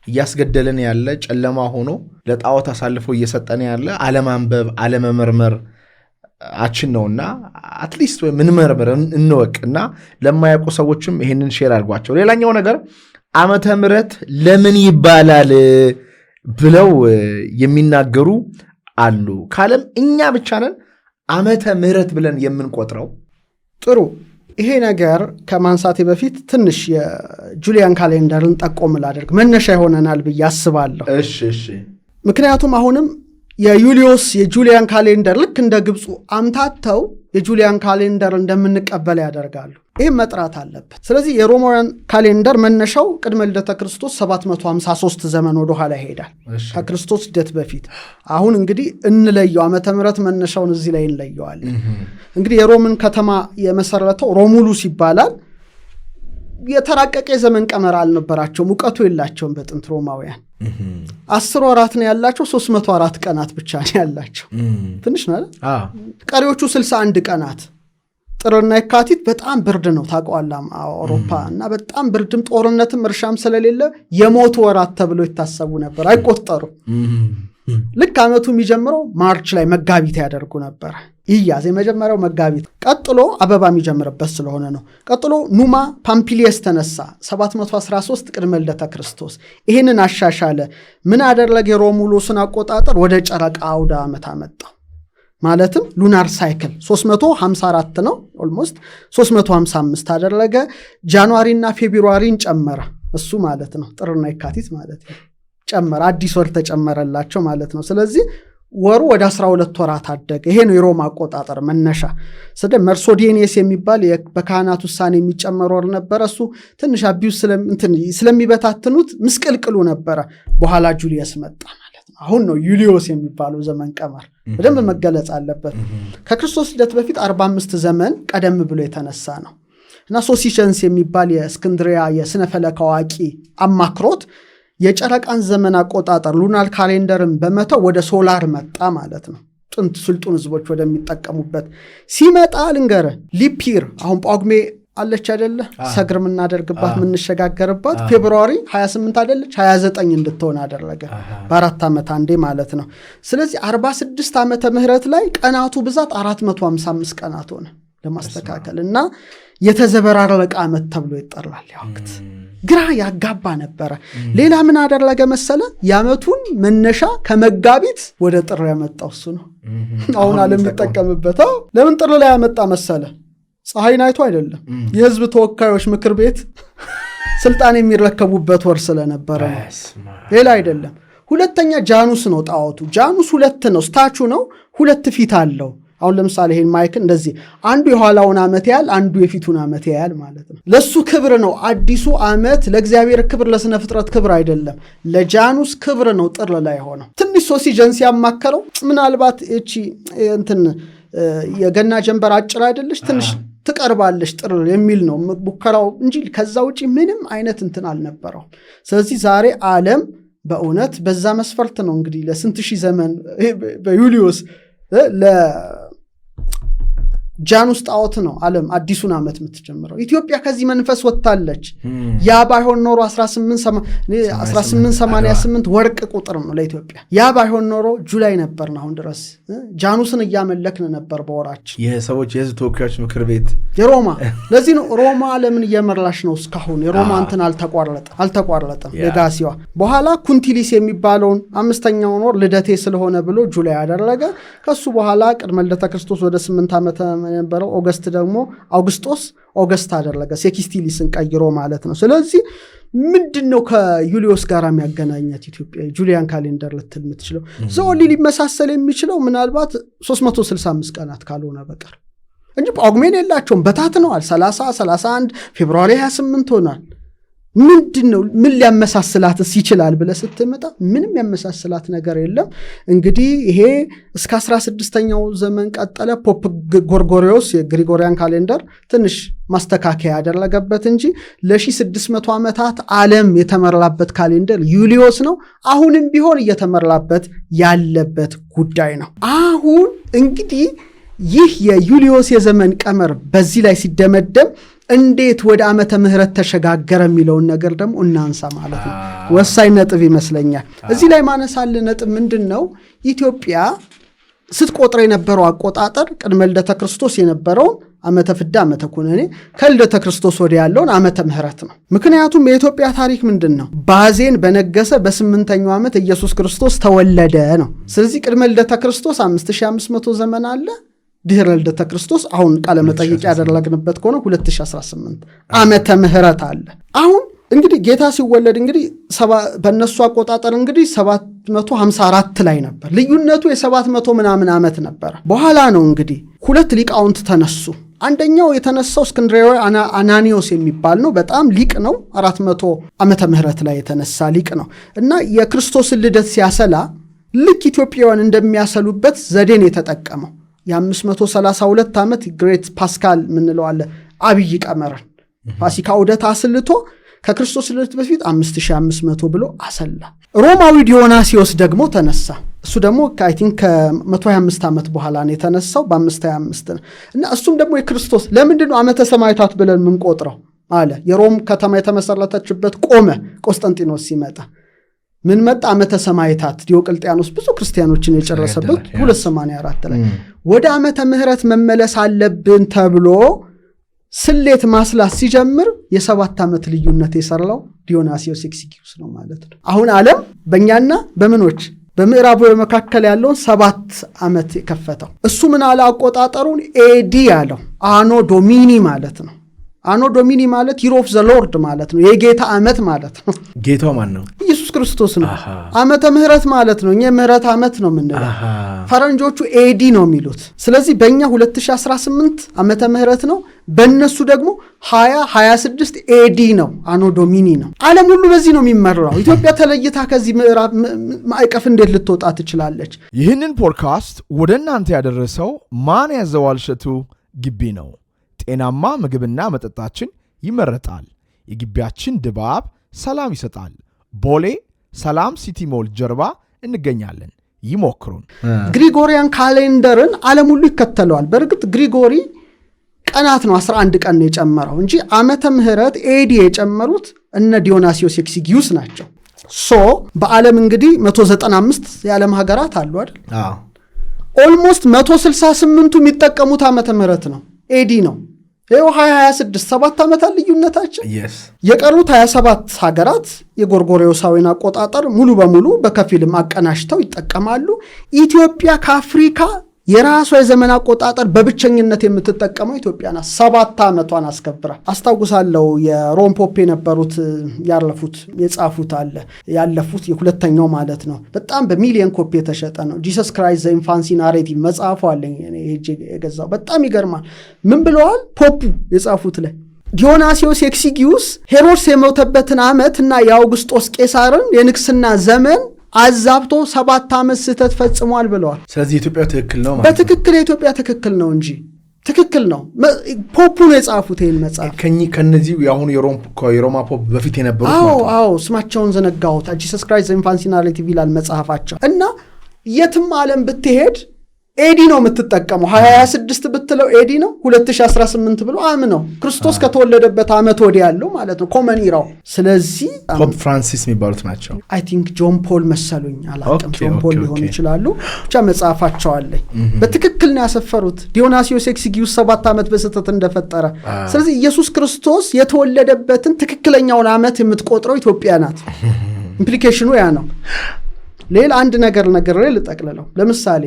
እያስገደለን ያለ ጨለማ ሆኖ ለጣዖት አሳልፎ እየሰጠን ያለ አለማንበብ አለመመርመር አችን ነውና አትሊስት ወይ ምንመርመር እንወቅ እና ለማያውቁ ሰዎችም ይሄንን ሼር አድርጓቸው። ሌላኛው ነገር ዓመተ ምሕረት ለምን ይባላል ብለው የሚናገሩ አሉ። ካለም እኛ ብቻ ነን ዓመተ ምሕረት ብለን የምንቆጥረው? ጥሩ። ይሄ ነገር ከማንሳቴ በፊት ትንሽ የጁሊያን ካሌንደርን ጠቆም ላደርግ መነሻ ይሆነናል ብዬ አስባለሁ። እሺ። ምክንያቱም አሁንም የጁሊያን ካሌንደር ልክ እንደ ግብፁ አምታተው የጁሊያን ካሌንደር እንደምንቀበል ያደርጋሉ። ይህም መጥራት አለበት። ስለዚህ የሮማውያን ካሌንደር መነሻው ቅድመ ልደተ ክርስቶስ 753 ዘመን ወደ ኋላ ይሄዳል፣ ከክርስቶስ ልደት በፊት። አሁን እንግዲህ እንለየው ዓመተ ምሕረት መነሻውን እዚህ ላይ እንለየዋለን። እንግዲህ የሮምን ከተማ የመሰረተው ሮሙሉስ ይባላል። የተራቀቀ የዘመን ቀመር አልነበራቸውም፣ እውቀቱ የላቸውም። በጥንት ሮማውያን 10 ወራት ነው ያላቸው፣ 304 ቀናት ብቻ ነው ያላቸው። ትንሽ ነው። ቀሪዎቹ 61 ቀናት ጥርና የካቲት በጣም ብርድ ነው ታውቀዋለህ፣ አውሮፓ እና በጣም ብርድም ጦርነትም እርሻም ስለሌለ የሞቱ ወራት ተብሎ ይታሰቡ ነበር፣ አይቆጠሩ። ልክ ዓመቱ የሚጀምረው ማርች ላይ መጋቢት ያደርጉ ነበር። ይያዝ የመጀመሪያው መጋቢት፣ ቀጥሎ አበባ የሚጀምርበት ስለሆነ ነው። ቀጥሎ ኑማ ፓምፒሊየስ ተነሳ 713 ቅድመ ልደተ ክርስቶስ። ይህንን አሻሻለ። ምን አደረገ? የሮሙሉስን አቆጣጠር ወደ ጨረቃ አውደ ዓመት አመጣው። ማለትም ሉናር ሳይክል 354 ነው፣ ኦልሞስት 355 አደረገ። ጃንዋሪና ፌብሩዋሪን ጨመረ፣ እሱ ማለት ነው ጥርና የካቲት ማለት ነው። ጨመረ፣ አዲስ ወር ተጨመረላቸው ማለት ነው። ስለዚህ ወሩ ወደ 12 ወራት አደገ። ይሄ ነው የሮማ አቆጣጠር መነሻ። መርሶዲኒየስ የሚባል በካህናት ውሳኔ የሚጨመር ወር ነበረ። እሱ ትንሽ አቢዩስ ስለሚበታትኑት ምስቅልቅሉ ነበረ። በኋላ ጁሊየስ መጣ ማለት ነው። አሁን ነው ዩሊዮስ የሚባለው ዘመን ቀመር በደንብ መገለጽ አለበት። ከክርስቶስ ልደት በፊት 45 ዘመን ቀደም ብሎ የተነሳ ነው እና ሶሲሸንስ የሚባል የእስክንድሪያ የስነፈለክ አዋቂ አማክሮት የጨረቃን ዘመን አቆጣጠር ሉናር ካሌንደርን በመተው ወደ ሶላር መጣ ማለት ነው። ጥንት ስልጡን ህዝቦች ወደሚጠቀሙበት ሲመጣ ልንገረ ሊፒር አሁን ጳጉሜ አለች አይደለ? ሰግር የምናደርግባት የምንሸጋገርባት ፌብሩዋሪ 28 አይደለች? 29 እንድትሆን አደረገ። በ4 ዓመት አንዴ ማለት ነው። ስለዚህ 46 ዓመተ ምህረት ላይ ቀናቱ ብዛት 455 ቀናት ሆነ ለማስተካከል እና የተዘበራረቀ ዓመት ተብሎ ይጠራል። ያወቅት ግራ ያጋባ ነበረ። ሌላ ምን አደረገ መሰለ? የዓመቱን መነሻ ከመጋቢት ወደ ጥር ያመጣው እሱ ነው። አሁን ዓለም የሚጠቀምበት ለምን ጥር ላይ ያመጣ መሰለ? ፀሐይን አይቶ አይደለም፣ የህዝብ ተወካዮች ምክር ቤት ስልጣን የሚረከቡበት ወር ስለነበረ ነው፣ ሌላ አይደለም። ሁለተኛ ጃኑስ ነው ጣዖቱ። ጃኑስ 2 ነው፣ ስታቹ ነው፣ 2 ፊት አለው። አሁን ለምሳሌ ይሄን ማይክን እንደዚህ አንዱ የኋላውን ዓመት ያህል አንዱ የፊቱን ዓመት ያህል ማለት ነው። ለሱ ክብር ነው አዲሱ ዓመት፣ ለእግዚአብሔር ክብር፣ ለስነ ፍጥረት ክብር አይደለም። ለጃኑስ ክብር ነው ጥር ላይ ሆነው። ትንሽ ሶሲጀንስ ያማከረው ምናልባት እቺ እንትን የገና ጀንበር አጭር አይደለች ትንሽ ትቀርባለች ጥር የሚል ነው ሙከራው እንጂ ከዛ ውጪ ምንም አይነት እንትን አልነበረው። ስለዚህ ዛሬ ዓለም በእውነት በዛ መስፈርት ነው እንግዲህ ለስንት ሺህ ዘመን በዩሊዮስ ጃኑስ ጣዖት ነው ዓለም አዲሱን ዓመት የምትጀምረው። ኢትዮጵያ ከዚህ መንፈስ ወጥታለች። ያ ባይሆን ኖሮ 1888 ወርቅ ቁጥር ነው ለኢትዮጵያ። ያ ባይሆን ኖሮ ጁላይ ነበርን አሁን ድረስ ጃኑስን እያመለክን ነበር በወራችን። የሰዎች የህዝብ ተወካዮች ምክር ቤት የሮማ ለዚህ ነው ሮማ ዓለምን እየመራች ነው እስካሁን። የሮማ እንትን አልተቋረጠም ሌጋሲዋ። በኋላ ኩንቲሊስ የሚባለውን 5ኛውን ወር ልደቴ ስለሆነ ብሎ ጁላይ ያደረገ። ከሱ በኋላ ቅድመ ልደተ ክርስቶስ ወደ 8 ዓመት የነበረው ኦገስት ደግሞ አውግስጦስ ኦገስት አደረገ፣ ሴኪስቲሊስን ቀይሮ ማለት ነው። ስለዚህ ምንድነው ከዩሊዮስ ጋር የሚያገናኘት ኢትዮጵያ ጁሊያን ካሌንደር ልትል የምትችለው? ዘወሊ ሊመሳሰል የሚችለው ምናልባት 365 ቀናት ካልሆነ በቀር እንጂ ጳጉሜን የላቸውም። በታትነዋል። 30 31 ፌብሩዋሪ 28 ሆኗል። ምንድነው ምን ሊያመሳስላትስ ይችላል ብለህ ስትመጣ ምንም ያመሳስላት ነገር የለም። እንግዲህ ይሄ እስከ 16ኛው ዘመን ቀጠለ። ፖፕ ጎርጎሪዮስ የግሪጎሪያን ካሌንደር ትንሽ ማስተካከያ ያደረገበት እንጂ ለ1600 ዓመታት ዓለም የተመራበት ካሌንደር ዩሊዮስ ነው። አሁንም ቢሆን እየተመራበት ያለበት ጉዳይ ነው። አሁን እንግዲህ ይህ የዩሊዮስ የዘመን ቀመር በዚህ ላይ ሲደመደም እንዴት ወደ ዓመተ ምህረት ተሸጋገረ የሚለውን ነገር ደግሞ እናንሳ ማለት ነው። ወሳኝ ነጥብ ይመስለኛል። እዚህ ላይ ማነሳል ነጥብ ምንድነው? ኢትዮጵያ ስትቆጥር የነበረው አቆጣጠር ቅድመ ልደተ ክርስቶስ የነበረውን ዓመተ ፍዳ ዓመተ ኩነኔ ከልደተ ክርስቶስ ወዲያ ያለውን ዓመተ ምህረት ነው። ምክንያቱም የኢትዮጵያ ታሪክ ምንድን ነው? ባዜን በነገሰ በ8ኛው ዓመት ኢየሱስ ክርስቶስ ተወለደ ነው። ስለዚህ ቅድመ ልደተ ክርስቶስ 5500 ዘመን አለ። ድህረ ልደተ ክርስቶስ አሁን ቃለ መጠይቅ ያደረግንበት ከሆነ 2018 ዓመተ ምህረት አለ። አሁን እንግዲህ ጌታ ሲወለድ እንግዲህ በእነሱ አቆጣጠር እንግዲህ 754 ላይ ነበር። ልዩነቱ የ700 ምናምን ዓመት ነበር። በኋላ ነው እንግዲህ ሁለት ሊቃውንት ተነሱ። አንደኛው የተነሳው እስክንድርያዊ አናኒዮስ የሚባል ነው። በጣም ሊቅ ነው። 400 ዓመተ ምህረት ላይ የተነሳ ሊቅ ነው እና የክርስቶስን ልደት ሲያሰላ ልክ ኢትዮጵያውያን እንደሚያሰሉበት ዘዴን የተጠቀመው የ532 ዓመት ግሬት ፓስካል ምንለው አለ አብይ ቀመርን ፋሲካ ዑደት አስልቶ ከክርስቶስ ልደት በፊት 5500 ብሎ አሰላ። ሮማዊ ዲዮናሲዮስ ደግሞ ተነሳ። እሱ ደግሞ አይ ቲንክ ከ125 ዓመት በኋላ ነው የተነሳው በ525 እና እሱም ደግሞ የክርስቶስ ለምንድን ነው ዓመተ ሰማዕታት ብለን ምን ቆጥረው አለ። የሮም ከተማ የተመሰረተችበት ቆመ። ቆስጠንጢኖስ ሲመጣ ምን መጣ? ዓመተ ሰማዕታት ዲዮቅልጥያኖስ ብዙ ክርስቲያኖችን የጨረሰበት 284 ላይ ወደ ዓመተ ምህረት መመለስ አለብን ተብሎ ስሌት ማስላት ሲጀምር የ7 ዓመት ልዩነት የሰራው ዲዮናሲዮስ ኤክሲጊዩስ ነው ማለት ነው። አሁን ዓለም በእኛና በምኖች በምዕራቡ መካከል ያለውን 7 ዓመት የከፈተው እሱ ምን አለ? አቆጣጠሩን ኤዲ ያለው አኖ ዶሚኒ ማለት ነው። አኖ ዶሚኒ ማለት ይር ኦፍ ዘ ሎርድ ማለት ነው። የጌታ ዓመት ማለት ነው። ጌታው ማን ነው? ኢየሱስ ክርስቶስ ነው። ዓመተ ምህረት ማለት ነው። እኛ ምህረት ዓመት ነው የምንለው። ፈረንጆቹ ኤዲ ነው የሚሉት። ስለዚህ በእኛ 2018 ዓመተ ምህረት ነው። በእነሱ ደግሞ 2026 ኤዲ ነው። አኖ ዶሚኒ ነው። ዓለም ሁሉ በዚህ ነው የሚመራው። ኢትዮጵያ ተለይታ ከዚህ ምዕራብ ማዕቀፍ እንዴት ልትወጣ ትችላለች? ይህንን ፖድካስት ወደ እናንተ ያደረሰው ማን ያዘዋል እሸቱ ግቢ ነው። ጤናማ ምግብና መጠጣችን ይመረጣል። የግቢያችን ድባብ ሰላም ይሰጣል። ቦሌ ሰላም ሲቲ ሞል ጀርባ እንገኛለን። ይሞክሩን። ግሪጎሪያን ካሌንደርን ዓለም ሁሉ ይከተለዋል። በእርግጥ ግሪጎሪ ቀናት ነው 11 ቀን ነው የጨመረው እንጂ ዓመተ ምህረት ኤዲ የጨመሩት እነ ዲዮናሲዮስ ኤክሲጊዩስ ናቸው። በዓለም እንግዲህ 195 የዓለም ሀገራት አሉ አይደል? ኦልሞስት 168ቱ የሚጠቀሙት ዓመተ ምህረት ነው፣ ኤዲ ነው። ይኸው 2026 7 ዓመታት ልዩነታቸው። የቀሩት 27 ሀገራት የጎርጎሬዎሳዊን አቆጣጠር ሙሉ በሙሉ በከፊልም አቀናሽተው ይጠቀማሉ። ኢትዮጵያ ከአፍሪካ የራሷ የዘመን አቆጣጠር በብቸኝነት የምትጠቀመው ኢትዮጵያ ናት። 7 ዓመቷን አስከብራ። አስታውሳለሁ የሮም ፖፕ የነበሩት ያለፉት የጻፉት አለ ያለፉት የሁለተኛው ማለት ነው። በጣም በሚሊዮን ኮፒ የተሸጠ ነው። ጂሰስ ክራይስት ዘ ኢንፋንሲ ናሬቲቭ መጽሐፉ አለኝ እኔ የገዛው። በጣም ይገርማል። ምን ብለዋል ፖፑ የጻፉት ላይ? ዲዮናሲዮስ ኤክሲጊዩስ ሄሮድስ የሞተበትን ዓመት እና የአውግስጦስ ቄሳርን የንግስና ዘመን አዛብቶ 7 ዓመት ስህተት ፈጽሟል ብለዋል። ስለዚህ ኢትዮጵያ ትክክል ነው ማለት በትክክል የኢትዮጵያ ትክክል ነው እንጂ ትክክል ነው። ፖፑ ነው የጻፉት ይሄን መጽሐፍ። ከነዚህ የአሁኑ የሮማ ፖፕ በፊት የነበሩት ስማቸውን ዘነጋሁት። ጂሰስ ክራይስት ዘ ኢንፋንሲ ናሬቲቭ ይላል መጽሐፋቸው። እና የትም ዓለም ብትሄድ ኤዲ ነው የምትጠቀመው። 2026 ብትለው ኤዲ ነው። 2018 ብሎ ነው ክርስቶስ ከተወለደበት ዓመት ወዲያ ያለው ማለት ነው ኮመን ኢራው። ስለዚህ ፖፕ ፍራንሲስ የሚባሉት ናቸው። አይ ቲንክ ጆን ፖል መሰሉኝ፣ አላውቅም። ጆን ፖል ሊሆኑ ይችላሉ። ብቻ መጽሐፋቸው አለኝ። በትክክል ነው ያሰፈሩት ዲዮናሲዮስ ኤክሲጊዩስ 7 ዓመት በስህተት እንደፈጠረ። ስለዚህ ኢየሱስ ክርስቶስ የተወለደበትን ትክክለኛውን ዓመት የምትቆጥረው ኢትዮጵያ ናት። ኢምፕሊኬሽኑ ያ ነው። ሌላ አንድ ነገር ልጠቅልለው። ለምሳሌ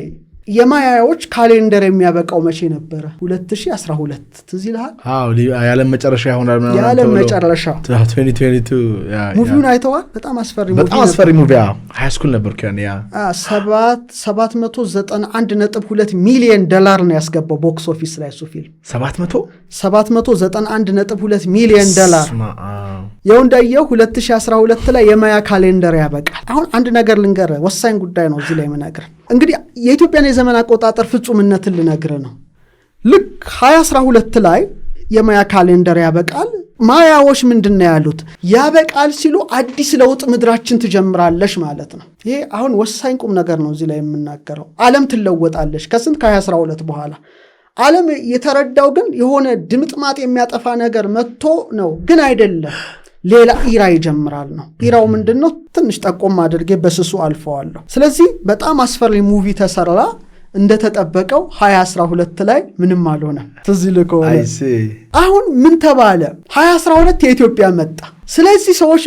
የማያዎች ካሌንደር የሚያበቃው መቼ ነበረ? 2012 ትዝ ይልሃል? የዓለም መጨረሻ ይሆናል ማለት ነው። የዓለም መጨረሻ 2022 ሙቪውን አይተዋል? በጣም አስፈሪ ሙቪ ሃይ ስኩል ነበርኩ ያኔ። 791.2 ሚሊዮን ዶላር ነው ያስገባው ቦክስ ኦፊስ ላይ እሱ ፊልም 791.2 ሚሊዮን ዶላር። ያው እንዳየው 2012 ላይ የማያ ካሌንደር ያበቃል። አሁን አንድ ነገር ልንገር፣ ወሳኝ ጉዳይ ነው እዚህ ላይ ምነግር። እንግዲህ የኢትዮጵያን የዘመን አቆጣጠር ፍጹምነትን ልነግር ነው። ልክ 2012 ላይ የማያ ካሌንደር ያበቃል። ማያዎች ምንድነው ያሉት? ያበቃል ሲሉ አዲስ ለውጥ ምድራችን ትጀምራለች ማለት ነው። ይሄ አሁን ወሳኝ ቁም ነገር ነው እዚህ ላይ የምናገረው። ዓለም ትለወጣለች ከስንት ከ2012 በኋላ። ዓለም የተረዳው ግን የሆነ ድምጥማጥ የሚያጠፋ ነገር መጥቶ ነው፣ ግን አይደለም። ሌላ ኢራ ይጀምራል ነው። ኢራው ምንድነው? ትንሽ ጠቆም አድርጌ በስሱ አልፈዋለሁ። ስለዚህ በጣም አስፈሪ ሙቪ ተሰራ። እንደተጠበቀው 2012 ላይ ምንም አልሆነም። ትዝ ይልህ ከሆነ አይ ሲ አሁን ምን ተባለ? 2012 የኢትዮጵያ መጣ። ስለዚህ ሰዎች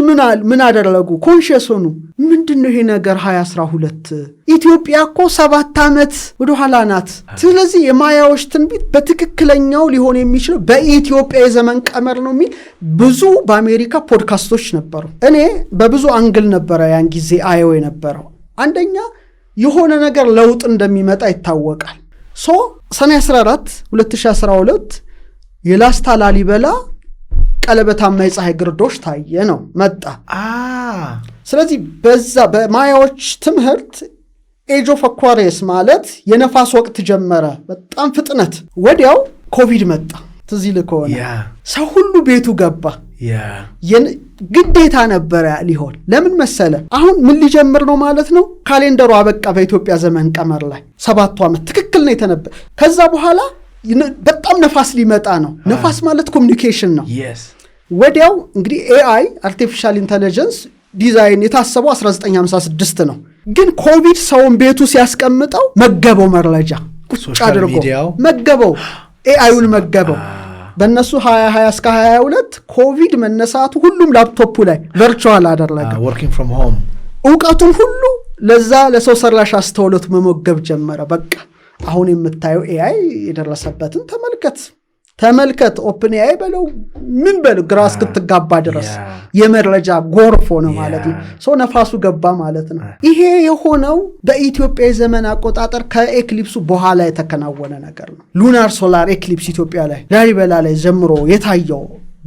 ምን አደረጉ? ኮንሽስ ሆኑ። ምንድነው ይሄ ነገር? 2012 ኢትዮጵያ እኮ 7 ዓመት ወደ ኋላ ናት። ስለዚህ የማያዎች ትንቢት በትክክለኛው ሊሆን የሚችለው በኢትዮጵያ የዘመን ቀመር ነው የሚል ብዙ በአሜሪካ ፖድካስቶች ነበሩ። እኔ በብዙ አንግል ነበረ ያን ጊዜ አየው የነበረው። አንደኛ የሆነ ነገር ለውጥ እንደሚመጣ ይታወቃል። ሰኔ 14 2012 የላስታ ላሊበላ ቀለበታማ የፀሐይ ግርዶሽ ታየ ነው መጣ። ስለዚህ በዛ በማያዎች ትምህርት ኤጅ ኦፍ አኳሪየስ ማለት የነፋስ ወቅት ጀመረ፣ በጣም ፍጥነት። ወዲያው ኮቪድ መጣ። ትዝ ይልህ ከሆነ ሰው ሁሉ ቤቱ ገባ። ግዴታ ነበረ ሊሆን። ለምን መሰለ? አሁን ምን ሊጀምር ነው ማለት ነው? ካሌንደሩ አበቃ በኢትዮጵያ ዘመን ቀመር ላይ 7 ዓመት ትክክል ነው የተነበ። ከዛ በኋላ በጣም ነፋስ ሊመጣ ነው። ነፋስ ማለት ኮሚኒኬሽን ነው። ወዲያው እንግዲህ ኤአይ አርቲፊሻል ኢንተለጀንስ ዲዛይን የታሰበው 1956 ነው። ግን ኮቪድ ሰውን ቤቱ ሲያስቀምጠው መገበው፣ መረጃ ቁጭ አድርጎ መገበው፣ ኤአዩን መገበው። በእነሱ 2020 እስከ 22 ኮቪድ መነሳቱ ሁሉም ላፕቶፑ ላይ ቨርቹዋል አደረገ። ወርኪንግ ፍሮም ሆም እውቀቱን ሁሉ ለዛ ለሰው ሰራሽ አስተውሎት መሞገብ ጀመረ። በቃ አሁን የምታየው ኤአይ የደረሰበትን ተመልከት። ኦፕን ኤአይ በለው ምን በለው ግራ እስክትጋባ ድረስ የመረጃ ጎርፍ ሆነ ማለት ነው። ሰው ነፋሱ ገባ ማለት ነው። ይሄ የሆነው በኢትዮጵያ የዘመን አቆጣጠር ከኤክሊፕሱ በኋላ የተከናወነ ነገር ነው። ሉናር ሶላር ኤክሊፕስ ኢትዮጵያ ላይ ላሊበላ ላይ ጀምሮ የታየው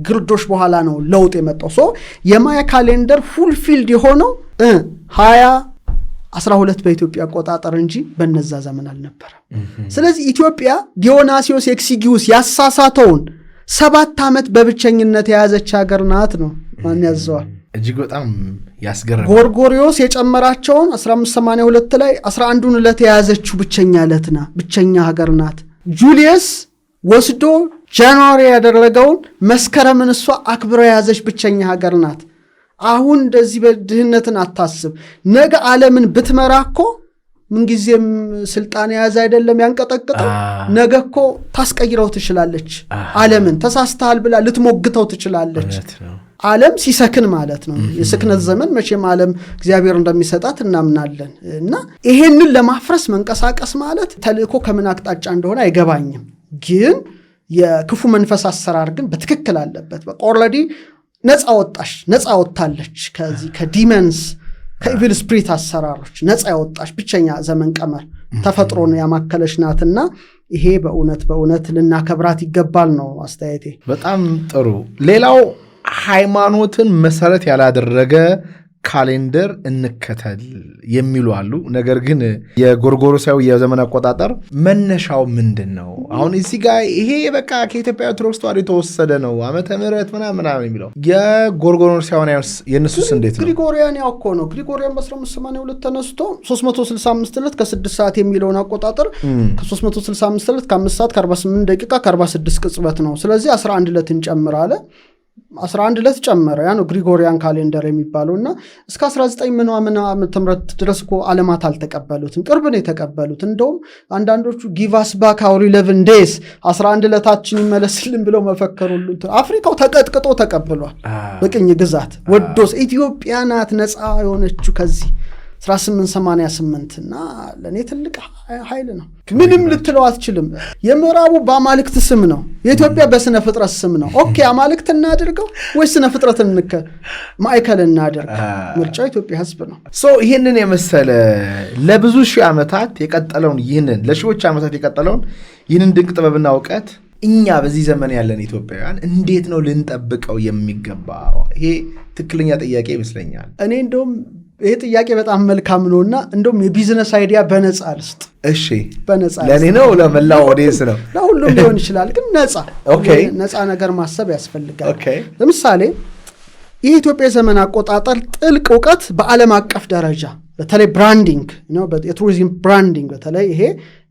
ግርዶሽ በኋላ ነው ለውጥ የመጣው። የማያ ካሌንደር ፉልፊልድ የሆነው 2012 በኢትዮጵያ አቆጣጠር እንጂ በነዛ ዘመን አልነበረም። ስለዚህ ኢትዮጵያ ዲዮናሲዮስ ኤክሲጊዩስ ያሳሳተውን 7 ዓመት በብቸኝነት የያዘች ሀገር ናት ነው። ማን ያዘዋል? እጅግ በጣም ያስገርም። ጎርጎሪዮስ የጨመራቸውን 1582 ላይ 11ዱን ዕለት የያዘችው ብቸኛ ሀገር ናት። ጁሊየስ ወስዶ ጃንዋሪ ያደረገውን መስከረምን እሷ አክብሮ የያዘች ብቸኛ ሀገር ናት። አሁን እንደዚህ በድህነትን አታስብ። ነገ ዓለምን ብትመራ እኮ ምንጊዜም ስልጣን የያዘ አይደለም ያንቀጠቅጠው። ነገ እኮ ታስቀይረው ትችላለች። ዓለምን ተሳስተሃል ብላ ልትሞግተው ትችላለች። ዓለም ሲሰክን ማለት ነው። የስክነት ዘመን መቼም ዓለም እግዚአብሔር እንደሚሰጣት እናምናለን። እና ይሄንን ለማፍረስ መንቀሳቀስ ማለት ተልእኮ ከምን አቅጣጫ እንደሆነ አይገባኝም። ግን የክፉ መንፈስ አሰራር ግን በትክክል አለበት። በቃ ኦልሬዲ ነፃ ወጣለች ከዚህ ከዲመንስ ከኢቪል ስፕሪት አሰራሮች ነፃ ያወጣች ብቸኛ ዘመን ቀመር ተፈጥሮን ያማከለች ናትና ይሄ በእውነት ልናከብራት ይገባል ነው አስተያየቴ። በጣም ጥሩ። ሌላው ሃይማኖትን መሰረት ያላደረገ ካሌንደር እንከተል የሚሉ አሉ። ነገር ግን የጎርጎሮሳዊ የዘመን አቆጣጠር መነሻው ምንድን ነው? አሁን እዚህ ጋር ይሄ በቃ ከኢትዮጵያ ኦርቶዶክስ ተዋሕዶ የተወሰደ ነው ዓመተ ምህረት ምናምን የሚለው የጎርጎሮሳውያን የእነሱስ እንዴት ነው? ግሪጎሪያን ያው እኮ ነው። ግሪጎሪያን በ1582 ተነስቶ 365 ዕለት ከ6 ሰዓት የሚለውን አቆጣጠር ከ365 ዕለት ከ5 ሰዓት ከ48 ደቂቃ ከ46 ቅጽበት ነው። ስለዚህ 11 ዕለት እንጨምራለ 11 ዕለት ጨመረ። ያ ነው ግሪጎሪያን ካሌንደር የሚባለውና እስከ 19 ዓመተ ምህረት ድረስ እኮ ዓለማት አልተቀበሉትም። ቅርብ ነው የተቀበሉት። እንደውም አንዳንዶቹ ጊቭ አስ ባክ አወር 11 ዴይስ 11 ዕለታችን ይመለስልን ብለው መፈከሩሉ። አፍሪካው ተቀጥቅጦ ተቀብሏል በቅኝ ግዛት ወዶስ። ኢትዮጵያ ናት ነፃ የሆነችው ከዚህ 1888 እና ለኔ ትልቅ ኃይል ነው። ምንም ልትለው አትችልም። የምዕራቡ በአማልክት ስም ነው፣ የኢትዮጵያ በስነ ፍጥረት ስም ነው። ኦኬ አማልክት እናድርገው ወይ ስነ ፍጥረት ማዕከል እናድርግ? ምርጫው ኢትዮጵያ ሕዝብ ነው። ይህንን የመሰለ ለብዙ ሺህ ዓመታት የቀጠለውን ለሺዎች ዓመታት የቀጠለውን ይህንን ድንቅ ጥበብና እውቀት እኛ በዚህ ዘመን ያለን ኢትዮጵያውያን እንዴት ነው ልንጠብቀው የሚገባው? ይሄ ትክክለኛ ጥያቄ ይመስለኛል። እኔ እንደውም ይሄ ጥያቄ በጣም መልካም ነውና እንደውም የቢዝነስ አይዲያ በነፃ ልስጥ። እሺ በነፃ ለኔ ነው ለመላው ኦዲየንስ ነው? ለሁሉም ሊሆን ይችላል፣ ግን ነፃ ነገር ማሰብ ያስፈልጋል። ለምሳሌ የኢትዮጵያ ዘመን አቆጣጠር ጥልቅ እውቀት በዓለም አቀፍ ደረጃ በተለይ ብራንዲንግ ነው፣ የቱሪዝም ብራንዲንግ በተለይ ይሄ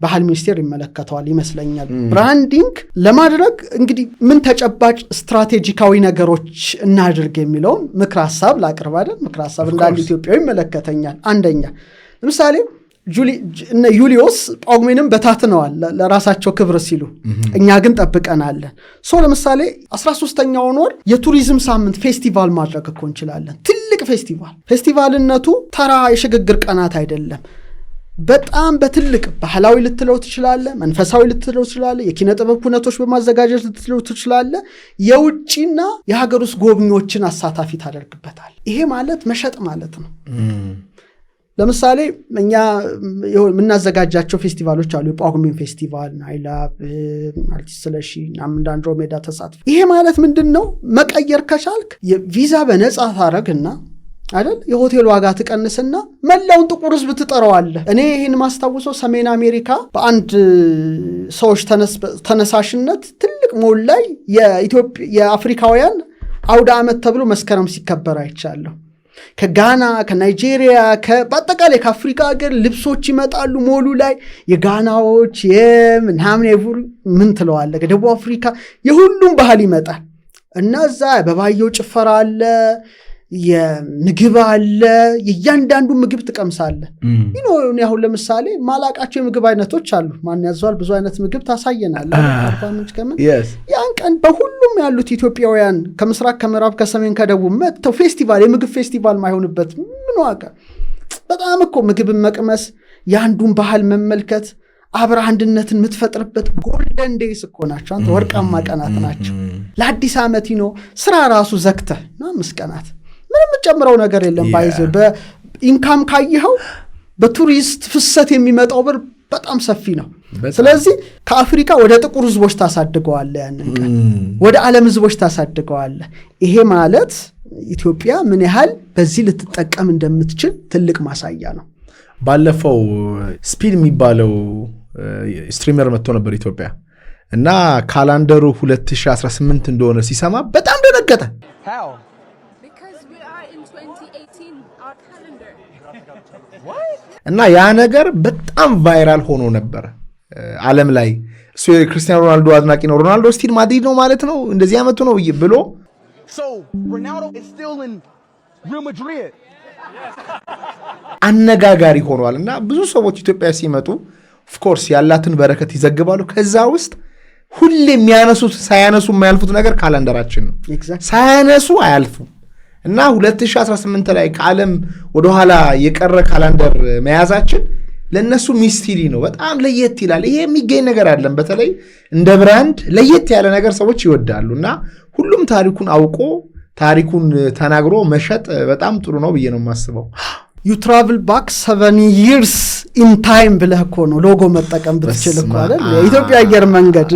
ባህል ሚኒስቴር ይመለከተዋል ይመስለኛል። ብራንዲንግ ለማድረግ እንግዲህ ምን ተጨባጭ ስትራቴጂካዊ ነገሮች እናድርግ የሚለውን ምክር ሐሳብ ላቅርብ አይደል? ምክር ሐሳብ እንዳንድ ኢትዮጵያዊ ይመለከተኛል። አንደኛ ለምሳሌ ዩሊዮስ ጳጉሜንም በታትነዋል ለራሳቸው ክብር ሲሉ፣ እኛ ግን ጠብቀናለን። ለምሳሌ 13ኛውን ወር የቱሪዝም ሳምንት ፌስቲቫል ማድረግ እኮ እንችላለን። ትልቅ ፌስቲቫልነቱ ተራ የሽግግር ቀናት አይደለም። በጣም በትልቅ ባህላዊ ልትለው ትችላለ፣ መንፈሳዊ ልትለው ትችላለ፣ የኪነ ጥበብ ኩነቶች በማዘጋጀት ልትለው ትችላለ። የውጭና የሀገር ውስጥ ጎብኚዎችን አሳታፊ ታደርግበታል። ይሄ ማለት መሸጥ ማለት ነው። ለምሳሌ እኛ የምናዘጋጃቸው ፌስቲቫሎች አሉ። የጳጉሜን ፌስቲቫል፣ ናይላብ፣ አርቲስት ስለሺ፣ አንድሮሜዳ ተሳትፎ። ይሄ ማለት ምንድን ነው? መቀየር ከቻልክ የቪዛ በነጻ ታረግና አይደል የሆቴል ዋጋ ትቀንስና መላውን ጥቁር ህዝብ ትጠራዋለህ። እኔ ይህን ማስታውሰው ሰሜን አሜሪካ በአንድ ሰዎች ተነሳሽነት ትልቅ ሞል ላይ የአፍሪካውያን አውደ ዓመት ተብሎ መስከረም ሲከበር አይቻለሁ። ከጋና፣ ከናይጄሪያ፣ በአጠቃላይ ከአፍሪካ ሀገር ልብሶች ይመጣሉ ሞሉ ላይ የጋናዎች የምናምን ምን ትለዋለህ ከደቡብ አፍሪካ የሁሉም ባህል ይመጣል እና እዛ በባየው ጭፈራ አለ፣ የምግብ አለ፣ የእያንዳንዱ ምግብ ትቀምሳለህ። አሁን ለምሳሌ ማላቃቸው የምግብ አይነቶች አሉ። ማን ያዘዋል ብዙ አይነት ምግብ ታሳየናለህ። ያን ቀን በሁሉም ያሉት ኢትዮጵያውያን ከምስራቅ ከምዕራብ ከሰሜን ከደቡብ መጥተው የምግብ ፌስቲቫል ማይሆንበት ምን ዋጋ? በጣም እኮ ምግብን መቅመስ፣ የአንዱን ባህል መመልከት፣ አብረ አንድነትን የምትፈጥርበት ጎልደን ዴይስ እኮ ናቸው። አንተ ወርቃማ ቀናት ናቸው። ለአዲስ ዓመት ስራ ራሱ ዘግተህ ነው 5 ቀናት ምንም ጨምረው ነገር የለም። ባይዘ በኢንካም ካየኸው በቱሪስት ፍሰት የሚመጣው ብር በጣም ሰፊ ነው። ስለዚህ ከአፍሪካ ወደ ጥቁር ህዝቦች ታሳድገዋለህ፣ ያንን ቀን ወደ ዓለም ህዝቦች ታሳድገዋለህ። ይሄ ማለት ኢትዮጵያ ምን ያህል በዚህ ልትጠቀም እንደምትችል ትልቅ ማሳያ ነው። ባለፈው ስፒድ የሚባለው ስትሪመር መጥቶ ነበር ኢትዮጵያ እና ካላንደሩ 2018 እንደሆነ ሲሰማ በጣም ደነገጠ። እና ያ ነገር በጣም ቫይራል ሆኖ ነበር ዓለም ላይ። እሱ የክርስቲያኖ ሮናልዶ አድናቂ ነው። ሮናልዶ ስቲል ማድሪድ ነው ማለት ነው እንደዚህ አመቱ ነው ብሎ አነጋጋሪ ሆኗል። እና ብዙ ሰዎች ኢትዮጵያ ሲመጡ ኦፍኮርስ ያላትን በረከት ይዘግባሉ። ከዛ ውስጥ ሁሌ የሚያነሱት ሳያነሱ የማያልፉት ነገር ካላንደራችን ነው። ሳያነሱ አያልፉ እና 2018 ላይ ከዓለም ወደኋላ የቀረ ካላንደር መያዛችን ለነሱ ሚስቲሪ ነው። በጣም ለየት ይላል። ይሄ የሚገኝ ነገር አይደለም። በተለይ እንደ ብራንድ ለየት ያለ ነገር ሰዎች ይወዳሉ እና ሁሉም ታሪኩን አውቆ ታሪኩን ተናግሮ መሸጥ በጣም ጥሩ ነው ብዬ ነው የማስበው። you travel back 7 years in time ብለህ እኮ ነው ሎጎ መጠቀም ብትችል እኮ አይደል? የኢትዮጵያ አየር መንገድ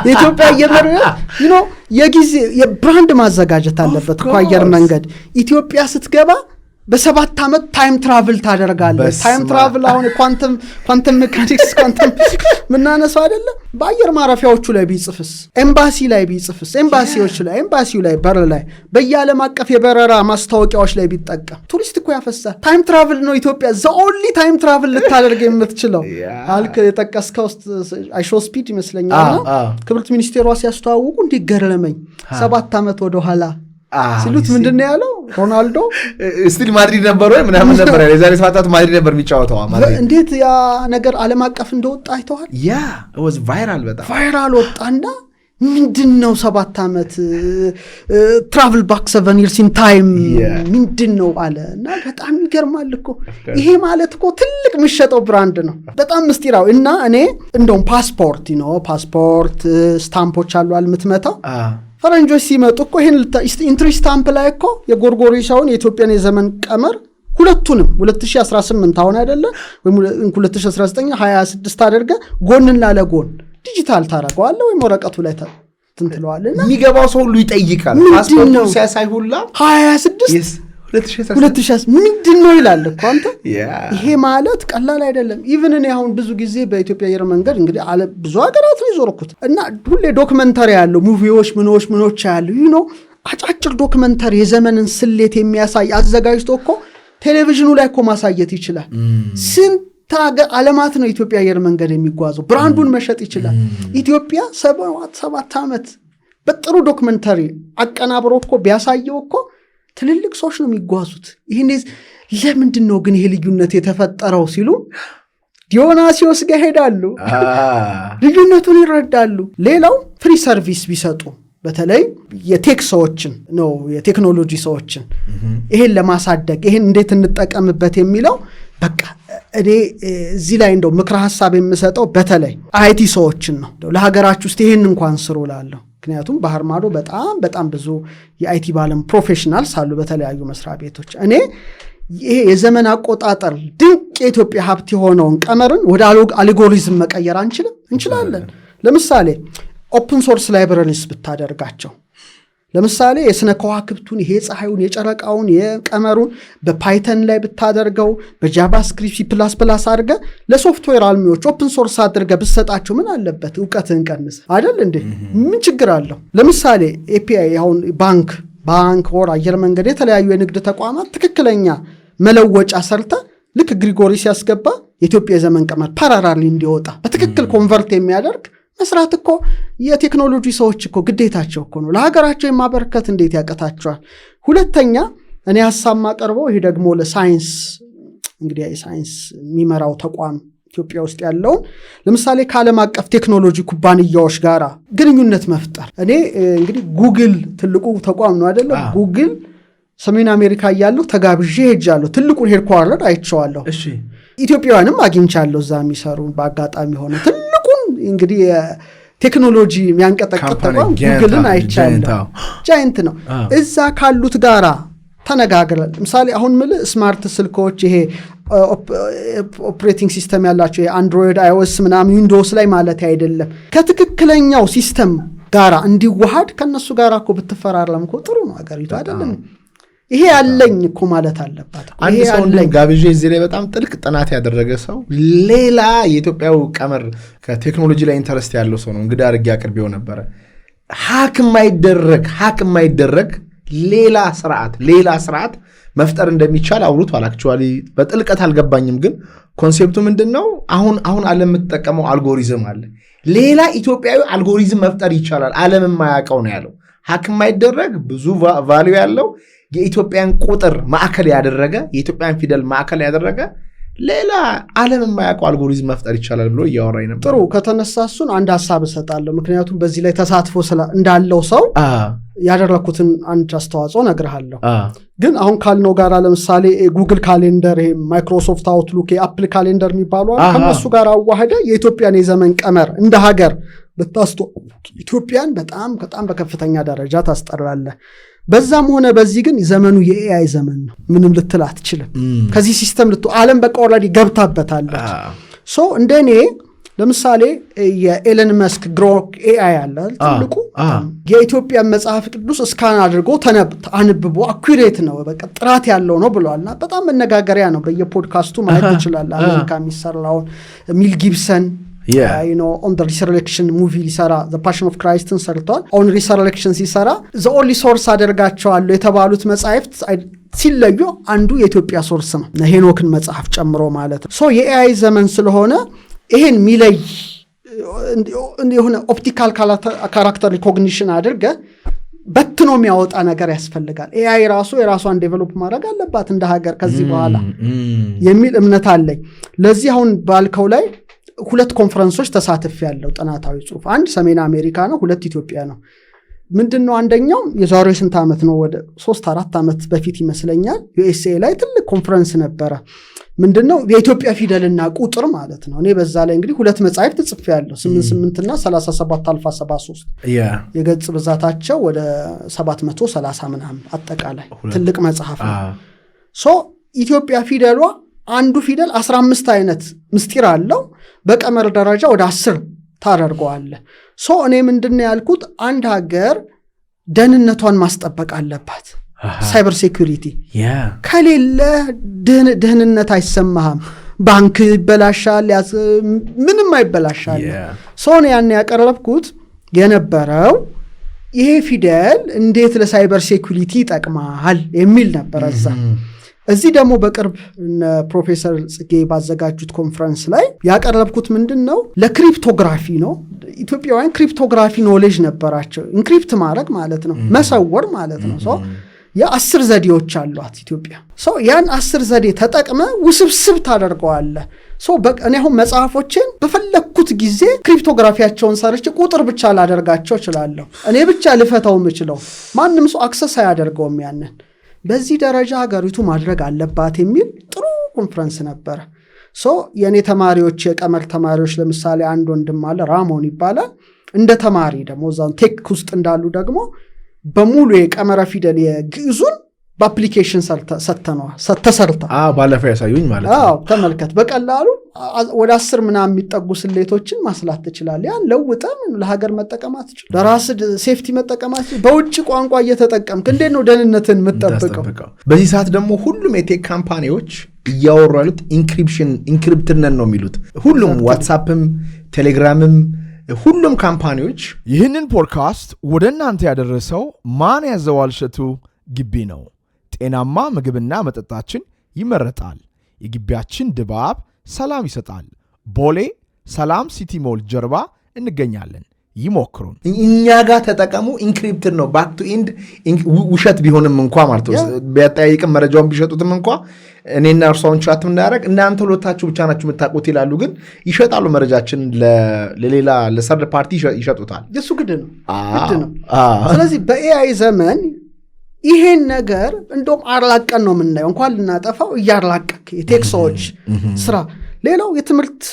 የኢትዮጵያ አየር መንገድ የጊዜ የብራንድ ማዘጋጀት አለበት እኮ አየር መንገድ። ኢትዮጵያ ስትገባ በ7 ዓመት ታይም ትራቭል ታደርጋለህ። ታይም ትራቭል አሁን ኳንተም ሜካኒክስ ምናነሳው አይደለ? በአየር ማረፊያዎቹ ላይ ቢጽፍስ፣ ኤምባሲ ላይ ቢጽፍስ፣ ኤምባሲው ላይ በር ላይ በየዓለም አቀፍ የበረራ ማስታወቂያዎች ላይ ቢጠቀም ቱሪስት እኮ ያፈሳል። ታይም ትራቭል ነው ኢትዮጵያ ኦንሊ ታይም ትራቭል ልታደርግ የምትችለው። አልክ የጠቀስከው አይሾ ስፒድ ይመስለኛል። ክብርት ሚኒስቴሯ ሲያስተዋውቁ እንዲገረመኝ 7 ዓመት ወደኋላ ሲሉት ምንድነው ያለው? ሮናልዶ ስቲል ማድሪድ ነበር ወይ ምናምን ነበር ያለው። የዛሬ 7 ዓመት ማድሪድ ነበር የሚጫወተው ማድሪድ። እንዴት ያ ነገር ዓለም አቀፍ እንደወጣ አይተዋል? ያ it was viral በጣም ቫይራል ወጣና ምንድነው 7 ዓመት travel back 7 years in time ምንድነው አለ እና በጣም ይገርማል እኮ። ይሄ ማለት እኮ ትልቅ የሚሸጠው ብራንድ ነው። በጣም ምስጢራው እና እኔ እንደውም ፓስፖርት ስታምፖች አሉ አልምትመታው ፈረንጆች ሲመጡ እኮ ይሄን ኢንትሪ ስታምፕ ላይ እኮ የጎርጎሪሳውን የኢትዮጵያን የዘመን ቀመር ሁለቱንም 2018 አሁን አይደለ ወይ 2019 26 አድርገ ጎንና ለጎን ዲጂታል ታረጋዋለህ ወይ ወረቀቱ ላይ ትንትለዋለህ። የሚገባው ሰው ሁሉ ይጠይቃል። ፓስፖርቱ ሲያሳይ ሁላ 26 2000 ምንድነው ይላል እኮ አንተ። ይሄ ማለት ቀላል አይደለም። ኢቭን እኔ አሁን ብዙ ጊዜ በኢትዮጵያ አየር መንገድ እንግዲህ ብዙ ሀገራት ነው ይዞርኩት እና ሁሌ ዶክመንተሪ ያለው ሙቪዎች ምኖች ያለው አጫጭር ዶክመንተሪ የዘመንን ስሌት የሚያሳይ አዘጋጅቶ እኮ ቴሌቪዥኑ ላይ እኮ ማሳየት ይችላል። ስንት ዓለማት ነው ኢትዮጵያ አየር መንገድ የሚጓዘው? ብራንዱን መሸጥ ይችላል። ኢትዮጵያ 7 ዓመት በጥሩ ዶክመንተሪ አቀናብሮ እኮ ቢያሳየው እኮ ትልልቅ ሰዎች ነው የሚጓዙት። ይሄን ለምንድን ነው ግን ይሄ ልዩነት የተፈጠረው ሲሉ ዲዮናሲዮስ ጋር ሄዳሉ፣ ልዩነቱን ይረዳሉ። ሌላው ፍሪ ሰርቪስ ቢሰጡ በተለይ የቴክ ሰዎችን ነው የቴክኖሎጂ ሰዎችን ይሄን ለማሳደግ ይሄን እንዴት እንጠቀምበት የሚለው በቃ እኔ እዚህ ላይ እንደው ምክረ ሐሳብ የምሰጠው በተለይ አይቲ ሰዎችን ነው። ለሀገራችሁ ውስጥ ይሄን እንኳን ስሩ ላለሁ ምክንያቱም ባህር ማዶ በጣም ብዙ የአይቲ ባለም ፕሮፌሽናልስ አሉ በተለያዩ መስሪያ ቤቶች። እኔ ይሄ የዘመን አቆጣጠር ድንቅ የኢትዮጵያ ሀብት የሆነውን ቀመርን ወደ አልጎሪዝም መቀየር እንችላለን። ለምሳሌ ኦፕን ሶርስ ላይብረሪስ ብታደርጋቸው ለምሳሌ የስነ ከዋክብቱን ይሄ ፀሐዩን የጨረቃውን የቀመሩን በፓይተን ላይ ብታደርገው በጃቫስክሪፕት ፕላስ አድርገ ለሶፍትዌር አልሚዎች ኦፕን ሶርስ አድርገ ብትሰጣቸው ምን አለበት? እውቀትህን ቀንስ አይደል እንዴ? ምን ችግር አለው? ለምሳሌ ኤፒአይ አሁን ባንክ ወር አየር መንገድ የተለያዩ የንግድ ተቋማት ትክክለኛ መለወጫ ሰርተ ልክ ግሪጎሪ ሲያስገባ የኢትዮጵያ የዘመን ቀመር ፓራራሊ እንዲወጣ በትክክል ኮንቨርት የሚያደርግ መስራት እኮ የቴክኖሎጂ ሰዎች እኮ ግዴታቸው እኮ ነው። ለሀገራቸው የማበረከት እንዴት ያቀታቸዋል? ሁለተኛ እኔ ሐሳብ ማቀርበው ይሄ ደግሞ ለሳይንስ እንግዲህ የሳይንስ የሚመራው ተቋም ኢትዮጵያ ውስጥ ያለውን ለምሳሌ ከዓለም አቀፍ ቴክኖሎጂ ኩባንያዎች ጋር ግንኙነት መፍጠር። እኔ እንግዲህ ጉግል ትልቁ ተቋም ነው አይደለም? ጉግል ሰሜን አሜሪካ ያለው ተጋብዤ ሄጃለሁ። ትልቁን ሄድኳርተር አይቼዋለሁ። ኢትዮጵያውያንም አግኝቻለሁ እዛ የሚሰሩ በአጋጣሚ ሆነ ትልቁን እንግዲህ ቴክኖሎጂ የሚያንቀጠቅጥ ተቋም ጉግልን አይቻለሁ። ጃይንት ነው። እዛ ካሉት ጋራ ተነጋግረን ለምሳሌ አሁን ስማርት ስልኮች ይሄ ኦፕሬቲንግ ሲስተም ያላቸው የአንድሮይድ አይኦኤስ ምናምን ዊንዶውስ ላይ ማለት አይደለም ከትክክለኛው ሲስተም ጋራ እንዲዋሃድ ከነሱ ጋራ እኮ ብትፈራረም እኮ ጥሩ ነው ሀገሪቱ አይደለም። ይሄ ያለኝ እኮ ማለት አለባት። አንድ ሰው ጋብዤ እዚህ ላይ በጣም ጥልቅ ጥናት ያደረገ ሰው ሌላ የኢትዮጵያው ቀመር ከቴክኖሎጂ ላይ ኢንተረስት ያለው ሰው ነው እንግዲህ አድርጌ አቅርቤው ነበረ። ሀክ የማይደረግ ሌላ ስርዓት መፍጠር እንደሚቻል አውሩቷል። አክቹዋሊ በጥልቀት አልገባኝም፣ ግን ኮንሴፕቱ ምንድነው? አሁን ዓለም የምትጠቀመው አልጎሪዝም አለ። ሌላ ኢትዮጵያዊ አልጎሪዝም መፍጠር ይቻላል፣ ዓለም የማያውቀው ነው ያለው። ሀክ የማይደረግ ብዙ ቫልዩ ያለው የኢትዮጵያን ቁጥር ማዕከል ያደረገ የኢትዮጵያን ፊደል ማዕከል ያደረገ ሌላ ዓለም የማያውቀው አልጎሪዝም መፍጠር ይቻላል ብሎ እያወራኝ ነበር። ጥሩ ከተነሳ እሱን አንድ ሐሳብ እሰጣለሁ። ምክንያቱም በዚህ ላይ ተሳትፎ እንዳለው ሰው ያደረኩትን አንድ አስተዋጽኦ ነግርሃለሁ። ግን አሁን ካልነው ጋር ለምሳሌ ጉግል ካሌንደር፣ ማይክሮሶፍት አውትሉክ፣ የአፕል ካሌንደር የሚባሉ ከነሱ ጋር አዋህደ የኢትዮጵያን የዘመን ቀመር እንደ ሀገር ብታስተዋውቅ ኢትዮጵያን በጣም በከፍተኛ ደረጃ ታስጠራለህ። በዛም ሆነ በዚህ ግን ዘመኑ የኤአይ ዘመን ነው። ምንም ልትል አትችልም። ከዚህ ሲስተም ዓለም በቃ ኦልሬዲ ገብታበታለች። እንደኔ ለምሳሌ የኤለን መስክ ግሮክ ኤአይ አለ ትልቁ የኢትዮጵያ መጽሐፍ ቅዱስ እስካን አድርጎ አንብቦ አኩሬት ነው በቃ ጥራት ያለው ነው ብለዋልና በጣም መነጋገሪያ ነው። በየፖድካስቱ ማየት ትችላለህ። አሜሪካ የሚሰራውን ሚል ጊብሰን on the resurrection movie ሊሰራ the passion of Christን ሰርቷል። on resurrection ሲሰራ the only source አደርጋቸዋለሁ የተባሉት መጽሐፍት ሲለዩ አንዱ የኢትዮጵያ ሶርስ ነው፣ ሄኖክን መጽሐፍ ጨምሮ ማለት ነው። የኤአይ ዘመን ስለሆነ ይሄን ሚለይ የሆነ ኦፕቲካል ካራክተር ሪኮግኒሽን አድርገ በትኖ የሚያወጣ ነገር ያስፈልጋል። ኤአይ ራሱ የራሷን ዴቨሎፕ ማድረግ አለባት እንደ ሀገር ከዚህ በኋላ የሚል እምነት አለኝ። ለዚህ አሁን ባልከው ላይ 2 ኮንፈረንሶች ተሳትፍ ያለው ጥናታዊ ጽሑፍ፣ አንድ ሰሜን አሜሪካ ነው፣ 2 ኢትዮጵያ ነው። ምንድነው? አንደኛው የዛሬው ስንት ዓመት ነው ወደ 3-4 ዓመት በፊት ይመስለኛል ዩኤስኤ ላይ ትልቅ ኮንፈረንስ ነበረ። ምንድነው? የኢትዮጵያ ፊደልና ቁጥር ማለት ነው። እኔ በዛ ላይ እንግዲህ 2 መጽሐፍት ጽፌያለሁ 88 እና 37 አልፋ 73 የገጽ ብዛታቸው ወደ 730 ምናምን አጠቃላይ ትልቅ መጽሐፍ ነው። ኢትዮጵያ ፊደሏ አንዱ ፊደል 15 አይነት ምስጢር አለው። በቀመር ደረጃ ወደ 10 ታደርገዋለህ። እኔ ምንድነው ያልኩት አንድ ሀገር ደህንነቷን ማስጠበቅ አለባት። ሳይበር ሴኩሪቲ ከሌለ ደህንነት አይሰማህም። ባንክ ይበላሻል፣ ምንም አይበላሻል። እኔ ያን ያቀረብኩት የነበረው ይሄ ፊደል እንዴት ለሳይበር ሴኩሪቲ ይጠቅማል የሚል ነበር። እዚህ ደግሞ በቅርብ ፕሮፌሰር ጽጌ ባዘጋጁት ኮንፈረንስ ላይ ያቀረብኩት ምንድነው ለክሪፕቶግራፊ ነው። ኢትዮጵያውያን ክሪፕቶግራፊ ኖሌጅ ነበራቸው። ኢንክሪፕት ማድረግ ማለት ነው መሰወር ማለት ነው። የ10 ዘዴዎች አሏት ኢትዮጵያ። ሰው ያን 10 ዘዴ ተጠቅመ ውስብስብ ታደርገዋለህ። ሰው እኔ አሁን መጽሐፎችን በፈለኩት ጊዜ ክሪፕቶግራፊያቸውን ሰርቼ ቁጥር ብቻ ላደርጋቸው እችላለሁ። እኔ ብቻ ልፈታው የምችለው ማንም ሰው አክሰስ አያደርገውም። ያንን በዚህ ደረጃ ሀገሪቱ ማድረግ አለባት የሚል ጥሩ ኮንፈረንስ ነበረ። ሰው የኔ ተማሪዎች የቀመር ተማሪዎች ለምሳሌ አንድ ወንድም አለ ራሞን ይባላል። እንደ ተማሪ ደግሞ እዛው ቴክ ውስጥ እንዳሉ ደግሞ በሙሉ የቀመረ ፊደል የግዕዙን በአፕሊኬሽን ተሰርታ ባለፈው ያሳዩኝ ማለት ነው። ተመልከት፣ በቀላሉ ወደ 10 ምናምን የሚጠጉ ስሌቶችን ማስላት ትችላለህ። ያን ለውጠም ለሀገር መጠቀማት ትችላለህ፣ ለራስ ሴፍቲ መጠቀማት። በውጭ ቋንቋ እየተጠቀምክ እንዴት ነው ደህንነትን የምትጠብቀው? በዚህ ሰዓት ደግሞ ሁሉም የቴክ ካምፓኒዎች እያወሩ ያሉት ኢንክሪፕትድ ነን ነው የሚሉት። ሁሉም ዋትሳፕም ቴሌግራምም ሁሉም ካምፓኒዎች። ይህንን ፖድካስት ወደ እናንተ ያደረሰው ማን ያዘዋል እሸቱ ግቢ ነው። ጤናማ ምግብና መጠጣችን ይመረጣል። የግቢያችን ድባብ ሰላም ይሰጣል። ቦሌ ሰላም ሲቲ ሞል ጀርባ እንገኛለን። ይሞክሩን። እኛ ጋር ተጠቀሙ። ኢንክሪፕትድ ነው ባክ ቱ ኢንድ። ውሸት ቢሆንም እንኳ ማለት ነው ቢያጠያይቅም መረጃውን ቢሸጡትም እንኳ እኔና እርሷን ቻት ምናደርግ እናንተ ሁለታችሁ ብቻ ናችሁ የምታውቁት ይላሉ። ግን ይሸጣሉ። መረጃችን ለሌላ ለሰርድ ፓርቲ ይሸጡታል። የሱ ግድ ነው። ስለዚህ በኤአይ ዘመን ይሄን ነገር እንደውም አርላቀን ነው የምናየው። እንኳን ልናጠፋው እያርላቀክ የቴክሶች ስራ። ሌላው የትምህርት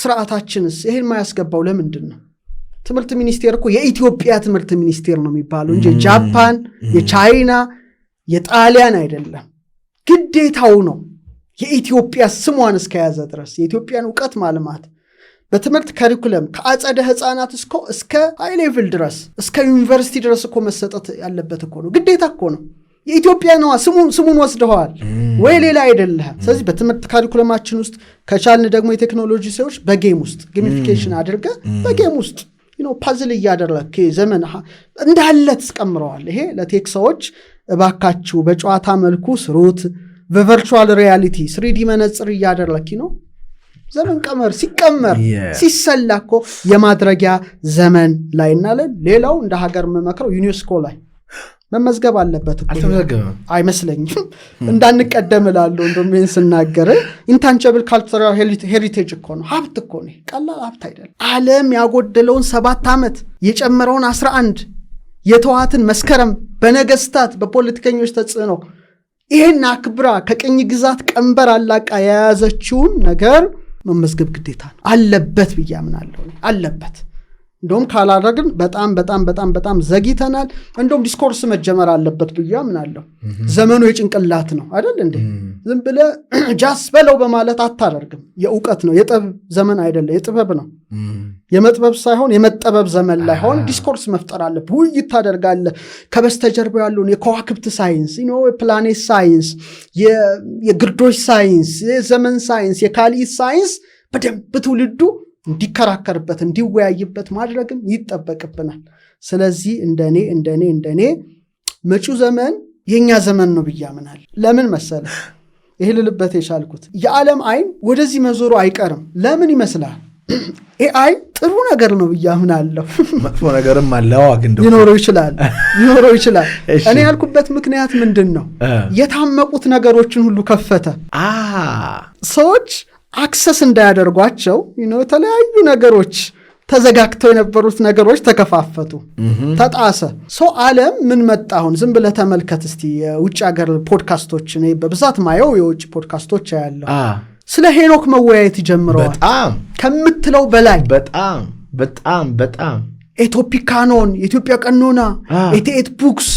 ስርዓታችንስ ይሄን ማያስገባው ለምንድን ነው? ትምህርት ሚኒስቴር እኮ የኢትዮጵያ ትምህርት ሚኒስቴር ነው የሚባለው እንጂ ጃፓን፣ የቻይና፣ የጣሊያን አይደለም። ግዴታው ነው የኢትዮጵያ ስሟን እስከያዘ ድረስ የኢትዮጵያን ዕውቀት ማልማት በትምህርት ካሪኩለም ከአጸደ ህፃናት እስከ ሃይ ሌቭል ድረስ እስከ ዩኒቨርሲቲ ድረስ እኮ መሰጠት ያለበት እኮ ነው። ግዴታ እኮ ነው። የኢትዮጵያ ነዋ። ስሙን ወስደዋል ወይ ሌላ አይደለም። ስለዚህ በትምህርት ካሪኩለማችን ውስጥ ከቻልን ደግሞ የቴክኖሎጂ ሰዎች በጌም ውስጥ ጌሚፊኬሽን አድርገ በጌም ውስጥ ፓዝል እያደረክ ዘመን እንዳለ ተስቀምረዋል። ይሄ ለቴክ ሰዎች እባካችሁ በጨዋታ መልኩ ስሩት። በቨርቹዋል ሪያሊቲ 3D መነጽር እያደረክ ዘመን ቀመር ሲቀመር ሲሰላኮ የማድረጊያ ዘመን ላይ እናለን። ሌላው እንደ ሀገር መመክረው ዩኔስኮ ላይ መመዝገብ አለበት እኮ አይመስለኝም። እንዳንቀደም እላለሁ። እንደውም ይህን ስናገር ኢንታንጀብል ካልቸራል ሄሪቴጅ እኮ ነው። ሀብት እኮ ነው። ቀላል ሀብት አይደለም። ዓለም ያጎደለውን 7 ዓመት የጨመረውን 11 የተዋትን መስከረም በነገስታት በፖለቲከኞች ተጽዕኖ ይሄን አክብራ ከቅኝ ግዛት ቀንበር አላቃ የያዘችውን ነገር መመዝገብ ግዴታ ነው አለበት ብዬ አምናለሁ። አለበት። እንደውም ካላደረግን በጣም ዘግይተናል። እንደውም ዲስኮርስ መጀመር አለበት ብዬ አምናለሁ። ዘመኑ የጭንቅላት ነው አይደል እንዴ? ዝም ብለህ ጃስ በለው በማለት አታደርግም። የእውቀት ነው። የጥበብ ዘመን አይደለም፣ የጥበብ ነው። የመጥበብ ሳይሆን የመጠበብ ዘመን ላይ ሆን ዲስኮርስ መፍጠር አለብህ። ውይይት ታደርጋለህ። ከበስተጀርባ ያለውን የከዋክብት ሳይንስ፣ የፕላኔት ሳይንስ፣ የግርዶች ሳይንስ፣ የዘመን ሳይንስ፣ የካሊት ሳይንስ በደንብ ትውልዱ እንዲከራከርበት እንዲወያይበት ማድረግም ይጠበቅብናል። ስለዚህ እንደኔ መጪው ዘመን የኛ ዘመን ነው ብዬ አምናለሁ። ለምን መሰለህ ይሄ ልልበት የቻልኩት የዓለም አይን ወደዚህ መዞሩ አይቀርም። ለምን ይመስላል? ኤአይ ጥሩ ነገር ነው ብዬ አምናለሁ። መጥፎ ነገርም አለው ሊኖረው ይችላል። እኔ ያልኩበት ምክንያት ምንድን ነው? የታመቁት ነገሮችን ሁሉ ከፈተ። ሰዎች አክሰስ እንዳያደርጓቸው የተለያዩ ነገሮች ተዘጋግተው የነበሩት ነገሮች ተከፋፈቱ፣ ተጣሰ። ሰው ዓለም ምን መጣ? አሁን ዝም ብለህ ተመልከት እስቲ የውጭ ሀገር ፖድካስቶች። እኔ በብዛት ማየው የውጭ ፖድካስቶች ያለው ስለ ሄኖክ መወያየት ይጀምረዋል። በጣም ከምትለው በላይ በጣም ኤቶፒካኖን፣ የኢትዮጵያ ቀኖና፣ 88 ቡክስ፣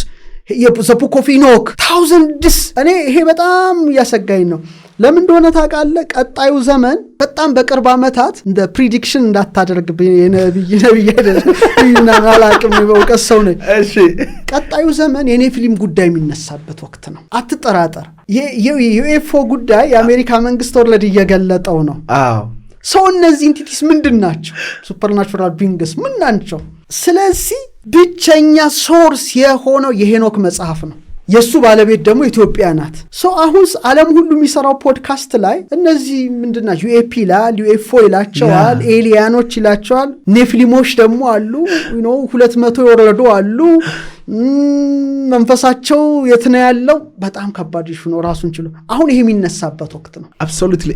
የቡክ ኦፍ ኢኖክ ታውዘንድስ። እኔ ይሄ በጣም እያሰጋኝ ነው። ለምን እንደሆነ ታውቃለህ? ቀጣዩ ዘመን በጣም በቅርብ ዓመታት እንደ ፕሪዲክሽን እንዳታደርግ ነብይ አላቅም፣ በእውቀት ሰው ነኝ። ቀጣዩ ዘመን የኔ ፊልም ጉዳይ የሚነሳበት ወቅት ነው። አትጠራጠር። የዩኤፍኦ ጉዳይ የአሜሪካ መንግስት ወርለድ እየገለጠው ነው። ሰው እነዚህ ኢንቲቲስ ምንድን ናቸው? ሱፐርናቹራል ቢንግስ ምን ናቸው? ስለዚህ ብቸኛ ሶርስ የሆነው የሄኖክ መጽሐፍ ነው። የእሱ ባለቤት ደግሞ ኢትዮጵያ ናት። አሁን ዓለም ሁሉ የሚሰራው ፖድካስት ላይ እነዚህ ምንድና ዩኤፒ ይላል፣ ዩኤፎ ይላቸዋል፣ ኤሊያኖች ይላቸዋል፣ ኔፍሊሞች ደግሞ አሉ፣ 200 የወረዱ አሉ፣ መንፈሳቸው የት ነው ያለው? በጣም ከባድ ይሹ ነው ራሱን ችሎ። አሁን ይሄ የሚነሳበት ወቅት ነው። አብሶሉትሊ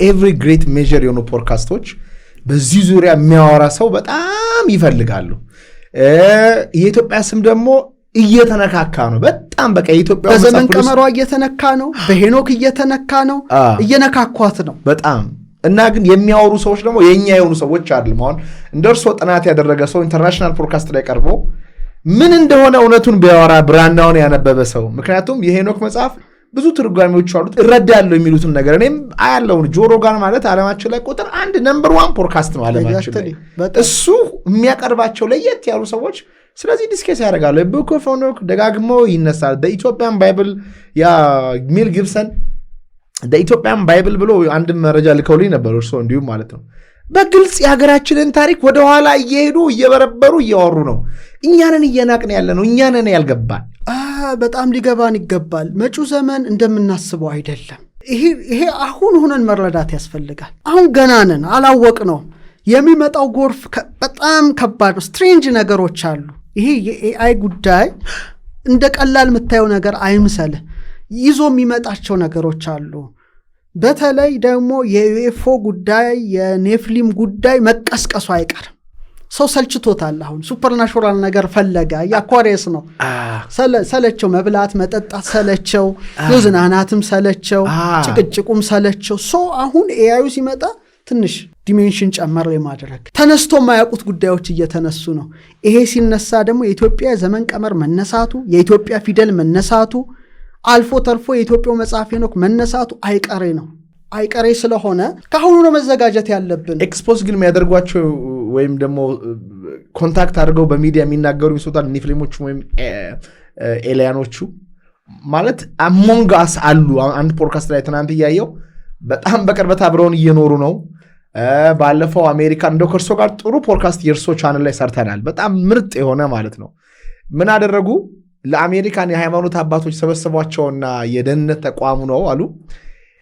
ኤቭሪ ግሬት ሜጀር የሆኑ ፖድካስቶች በዚህ ዙሪያ የሚያወራ ሰው በጣም ይፈልጋሉ። የኢትዮጵያ ስም ደግሞ እየተነካካ ነው በጣም በቃ የኢትዮጵያ በዘመን ቀመሯ እየተነካ ነው፣ በሄኖክ እየተነካ ነው፣ እየነካኳት ነው በጣም። እና ግን የሚያወሩ ሰዎች ደግሞ የኛ የሆኑ ሰዎች አይደለም። አሁን እንደርሶ ጥናት ያደረገ ሰው ኢንተርናሽናል ፖድካስት ላይ ቀርቦ ምን እንደሆነ እውነቱን ቢያወራ ብራናውን ያነበበ ሰው፣ ምክንያቱም የሄኖክ መጽሐፍ ብዙ ትርጓሜዎች አሉት፣ እረዳለሁ የሚሉትን ነገር እኔም አያለውን። ጆሮ ጋር ማለት ዓለማችን ላይ ቁጥር 1 ነምበር 1 ፖድካስት ነው ዓለማችን ላይ። እሱ የሚያቀርባቸው ለየት ያሉ ሰዎች ስለዚህ ዲስከስ ያደርጋሉ። ቡክ ኦፍ ሄኖክ ደጋግሞ ይነሳል። በኢትዮጵያን ባይብል ያ ሜል ጊብሰን በኢትዮጵያን ባይብል ብሎ አንድ መረጃ ልከውልኝ ነበር እርሶ እንዲሁም ማለት ነው። በግልጽ የሀገራችንን ታሪክ ወደኋላ እየሄዱ እየበረበሩ እያወሩ ነው። እኛንን እየናቅን ያለ ነው። እኛንን ያልገባን በጣም ሊገባን ይገባል። መጪው ዘመን እንደምናስበው አይደለም። ይሄ አሁን ሆነን መረዳት ያስፈልጋል። አሁን ገና ነን፣ አላወቅ ነው። የሚመጣው ጎርፍ በጣም ከባድ ነው። ስትሬንጅ ነገሮች አሉ። ይሄ የኤአይ ጉዳይ እንደ ቀላል የምታየው ነገር አይምሰልህ። ይዞ የሚመጣቸው ነገሮች አሉ። በተለይ ደግሞ የዩኤፎ ጉዳይ የኔፍሊም ጉዳይ መቀስቀሱ አይቀርም። ሰው ሰልችቶታል። አሁን ሱፐርናቹራል ነገር ፈለገ። የአኳሪየስ ነው ሰለቸው፣ መብላት መጠጣት ሰለቸው፣ መዝናናትም ሰለቸው፣ ጭቅጭቁም ሰለቸው። አሁን ኤአዩ ሲመጣ ትንሽ ዲሜንሽን ጨመር የማድረግ ተነስቶ የማያውቁት ጉዳዮች እየተነሱ ነው። ይሄ ሲነሳ ደግሞ የኢትዮጵያ ዘመን ቀመር መነሳቱ፣ የኢትዮጵያ ፊደል መነሳቱ፣ አልፎ ተርፎ የኢትዮጵያው መጽሐፍ ሄኖክ መነሳቱ አይቀሬ ነው። አይቀሬ ስለሆነ ከአሁኑ ነው መዘጋጀት ያለብን። ኤክስፖዝ ግን የሚያደርጓቸው ወይም ደግሞ ኮንታክት አድርገው በሚዲያ የሚናገሩ ይሶታል ኔፍሊሞቹ ወይም ኤሊያኖቹ ማለት አሞንግ አስ አሉ። አንድ ፖድካስት ላይ ትናንት እያየው በጣም በቅርበት አብረውን እየኖሩ ነው። ባለፈው አሜሪካ እንደው ከእርሶ ጋር ጥሩ ፖድካስት የእርሶ ቻናል ላይ ሰርተናል። በጣም ምርጥ የሆነ ማለት ነው። ምን አደረጉ? ለአሜሪካን የሃይማኖት አባቶች ሰበሰቧቸውና የደህንነት ተቋሙ ነው አሉ፣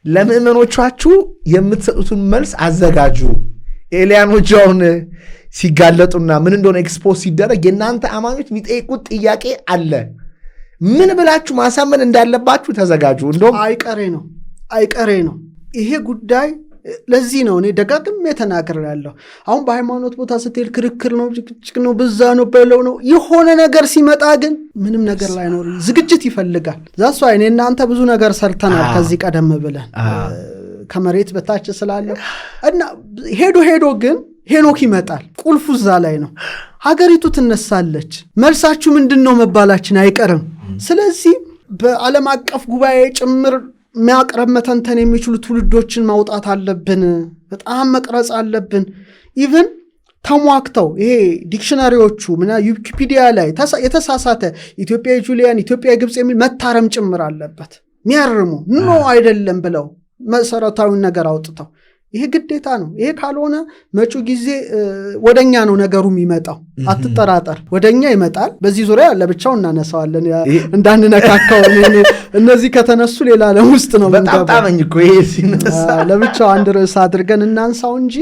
ለምዕመኖቻችሁ የምትሰጡትን መልስ አዘጋጁ። ኤሊያኖች አሁን ሲጋለጡና ምን እንደሆነ ኤክስፖዝ ሲደረግ የእናንተ አማኞች የሚጠይቁት ጥያቄ አለ። ምን ብላችሁ ማሳመን እንዳለባችሁ ተዘጋጁ። እንደውም አይቀሬ ነው ይሄ ጉዳይ። ለዚህ ነው እኔ ደጋግሜ ተናግሬያለሁ። አሁን በሃይማኖት ቦታ ስትሄድ ክርክር ነው፣ ጭቅጭቅ ነው፣ ብዛ ነው፣ በለው ነው። የሆነ ነገር ሲመጣ ግን ምንም ነገር ላይኖር ዝግጅት ይፈልጋል። ዛሷ እኔ እናንተ ብዙ ነገር ሰርተናል ከዚህ ቀደም ብለን ከመሬት በታች ስላለው እና ሄዶ ግን ሄኖክ ይመጣል። ቁልፉ እዛ ላይ ነው። ሀገሪቱ ትነሳለች። መልሳችሁ ምንድን ነው መባላችን አይቀርም። ስለዚህ በዓለም አቀፍ ጉባኤ ጭምር የሚያቅረብ መተንተን የሚችሉ ትውልዶችን ማውጣት አለብን። በጣም መቅረጽ አለብን። ኢቭን ተሟክተው ይሄ ዲክሽነሪዎቹ ዊኪፒዲያ ላይ የተሳሳተ ኢትዮጵያ ጁሊያን፣ ኢትዮጵያ ግብፅ የሚል መታረም ጭምር አለበት። ሚያርሙ አይደለም ብለው መሰረታዊ ነገር አውጥተው ይሄ ግዴታ ነው። ይሄ ካልሆነ መጪው ጊዜ ወደኛ ነው ነገሩ የሚመጣው። አትጠራጠር፣ ወደኛ ይመጣል። በዚህ ዙሪያ ለብቻው እናነሳዋለን እንዳንነካካው። እነዚህ ከተነሱ ሌላ ዓለም ውስጥ ነው። በጣም ጣመኝ እኮ ይሄ ሲነሳ ለብቻው አንድ ርዕስ አድርገን እናንሳው እንጂ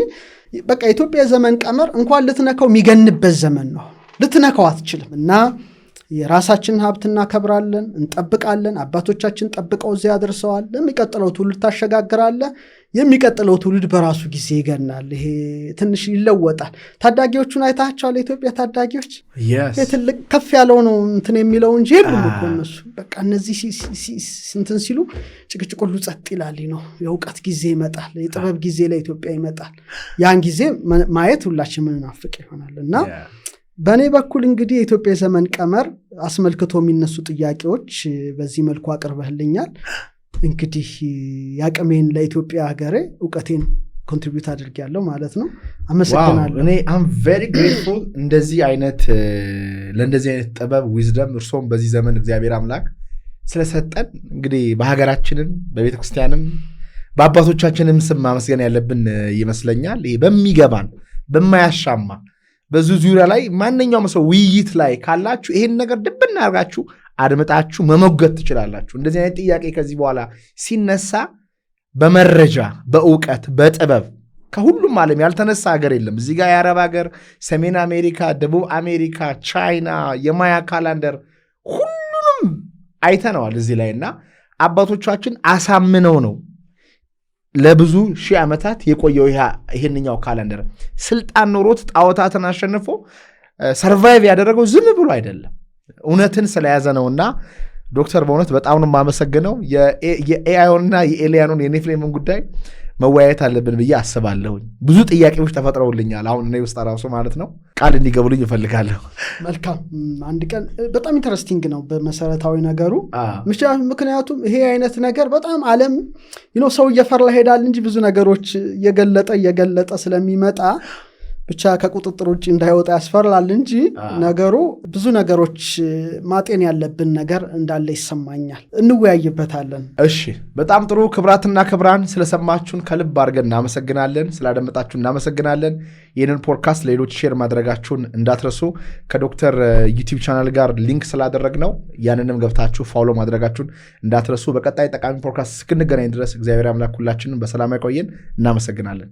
በቃ ኢትዮጵያ ዘመን ቀመር እንኳን ልትነካው የሚገንበት ዘመን ነው። ልትነካው አትችልም። እና የራሳችንን ሀብት እናከብራለን፣ እንጠብቃለን። አባቶቻችን ጠብቀው እዚያ ያደርሰዋል። ለሚቀጥለው ትውልድ ታሸጋግራለህ። የሚቀጥለው ትውልድ በራሱ ጊዜ ይገናል። ይሄ ትንሽ ይለወጣል። ታዳጊዎቹን አይታቸዋል። የኢትዮጵያ ታዳጊዎች ትልቅ ከፍ ያለው ነው እንትን የሚለው እንጂ የሉም እኮ እነሱ። በቃ እነዚህ እንትን ሲሉ ጭቅጭቅ ሁሉ ጸጥ ይላል ነው። የእውቀት ጊዜ ይመጣል። የጥበብ ጊዜ ለኢትዮጵያ ይመጣል። ያን ጊዜ ማየት ሁላችን ምንናፍቅ ይሆናል። እና በእኔ በኩል እንግዲህ የኢትዮጵያ ዘመን ቀመር አስመልክቶ የሚነሱ ጥያቄዎች በዚህ መልኩ አቅርበህልኛል። እንግዲህ ያቅሜን ለኢትዮጵያ ሀገሬ እውቀቴን ኮንትሪቢዩት አድርጌያለሁ ማለት ነው። አመሰግናለሁ። እኔ አም ቬሪ ግሬትፉል ለእንደዚህ አይነት ጥበብ ዊዝደም እርሶም በዚህ ዘመን እግዚአብሔር አምላክ ስለሰጠን እንግዲህ በሀገራችንም በቤተክርስቲያንም በአባቶቻችንም ስም ማመስገን ያለብን ይመስለኛል። ይሄ በሚገባን በማያሻማ በዙ ዙሪያ ላይ ማንኛውም ሰው ውይይት ላይ ካላችሁ ይሄን ነገር ድብና አድርጋችሁ አድምጣችሁ መሞገት ትችላላችሁ። እንደዚህ አይነት ጥያቄ ከዚህ በኋላ ሲነሳ በመረጃ በእውቀት በጥበብ ከሁሉም ዓለም ያልተነሳ ሀገር የለም። እዚህ ጋር የአረብ ሀገር፣ ሰሜን አሜሪካ፣ ደቡብ አሜሪካ፣ ቻይና፣ የማያ ካላንደር ሁሉንም አይተነዋል እዚህ ላይ እና አባቶቻችን አሳምነው ነው ለብዙ ሺህ ዓመታት የቆየው ይሄንኛው ካላንደር። ስልጣን ኖሮት ጣዖታትን አሸንፎ ሰርቫይቭ ያደረገው ዝም ብሎ አይደለም፣ እውነትን ስለያዘ ነውና ዶክተር በእውነት በጣም ነው የማመሰግነው። የኤአዮንና የኤልያኖን የኔፍሌምን ጉዳይ መወያየት አለብን ብዬ አስባለሁኝ። ብዙ ጥያቄዎች ተፈጥረውልኛል አሁን እኔ ውስጥ ራሱ ማለት ነው። ቃል እንዲገቡልኝ እፈልጋለሁ። መልካም። አንድ ቀን በጣም ኢንተረስቲንግ ነው በመሰረታዊ ነገሩ። ምክንያቱም ይሄ አይነት ነገር በጣም ዓለም ሰው እየፈራ ሄዳል እንጂ ብዙ ነገሮች እየገለጠ ስለሚመጣ ብቻ ከቁጥጥር ውጭ እንዳይወጣ ያስፈራል እንጂ ነገሩ ብዙ ነገሮች ማጤን ያለብን ነገር እንዳለ ይሰማኛል። እንወያይበታለን። እሺ፣ በጣም ጥሩ። ክብራትና ክብራን ስለሰማችሁን ከልብ አድርገን እናመሰግናለን። ስላደመጣችሁን እናመሰግናለን። ይህንን ፖድካስት ሌሎች ሼር ማድረጋችሁን እንዳትረሱ። ከዶክተር ዩቲዩብ ቻናል ጋር ሊንክ ስላደረግ ነው ያንንም ገብታችሁ ፋውሎ ማድረጋችሁን እንዳትረሱ። በቀጣይ ጠቃሚ ፖድካስት እስክንገናኝ ድረስ እግዚአብሔር አምላክ ሁላችንን በሰላም ያቆየን። እናመሰግናለን።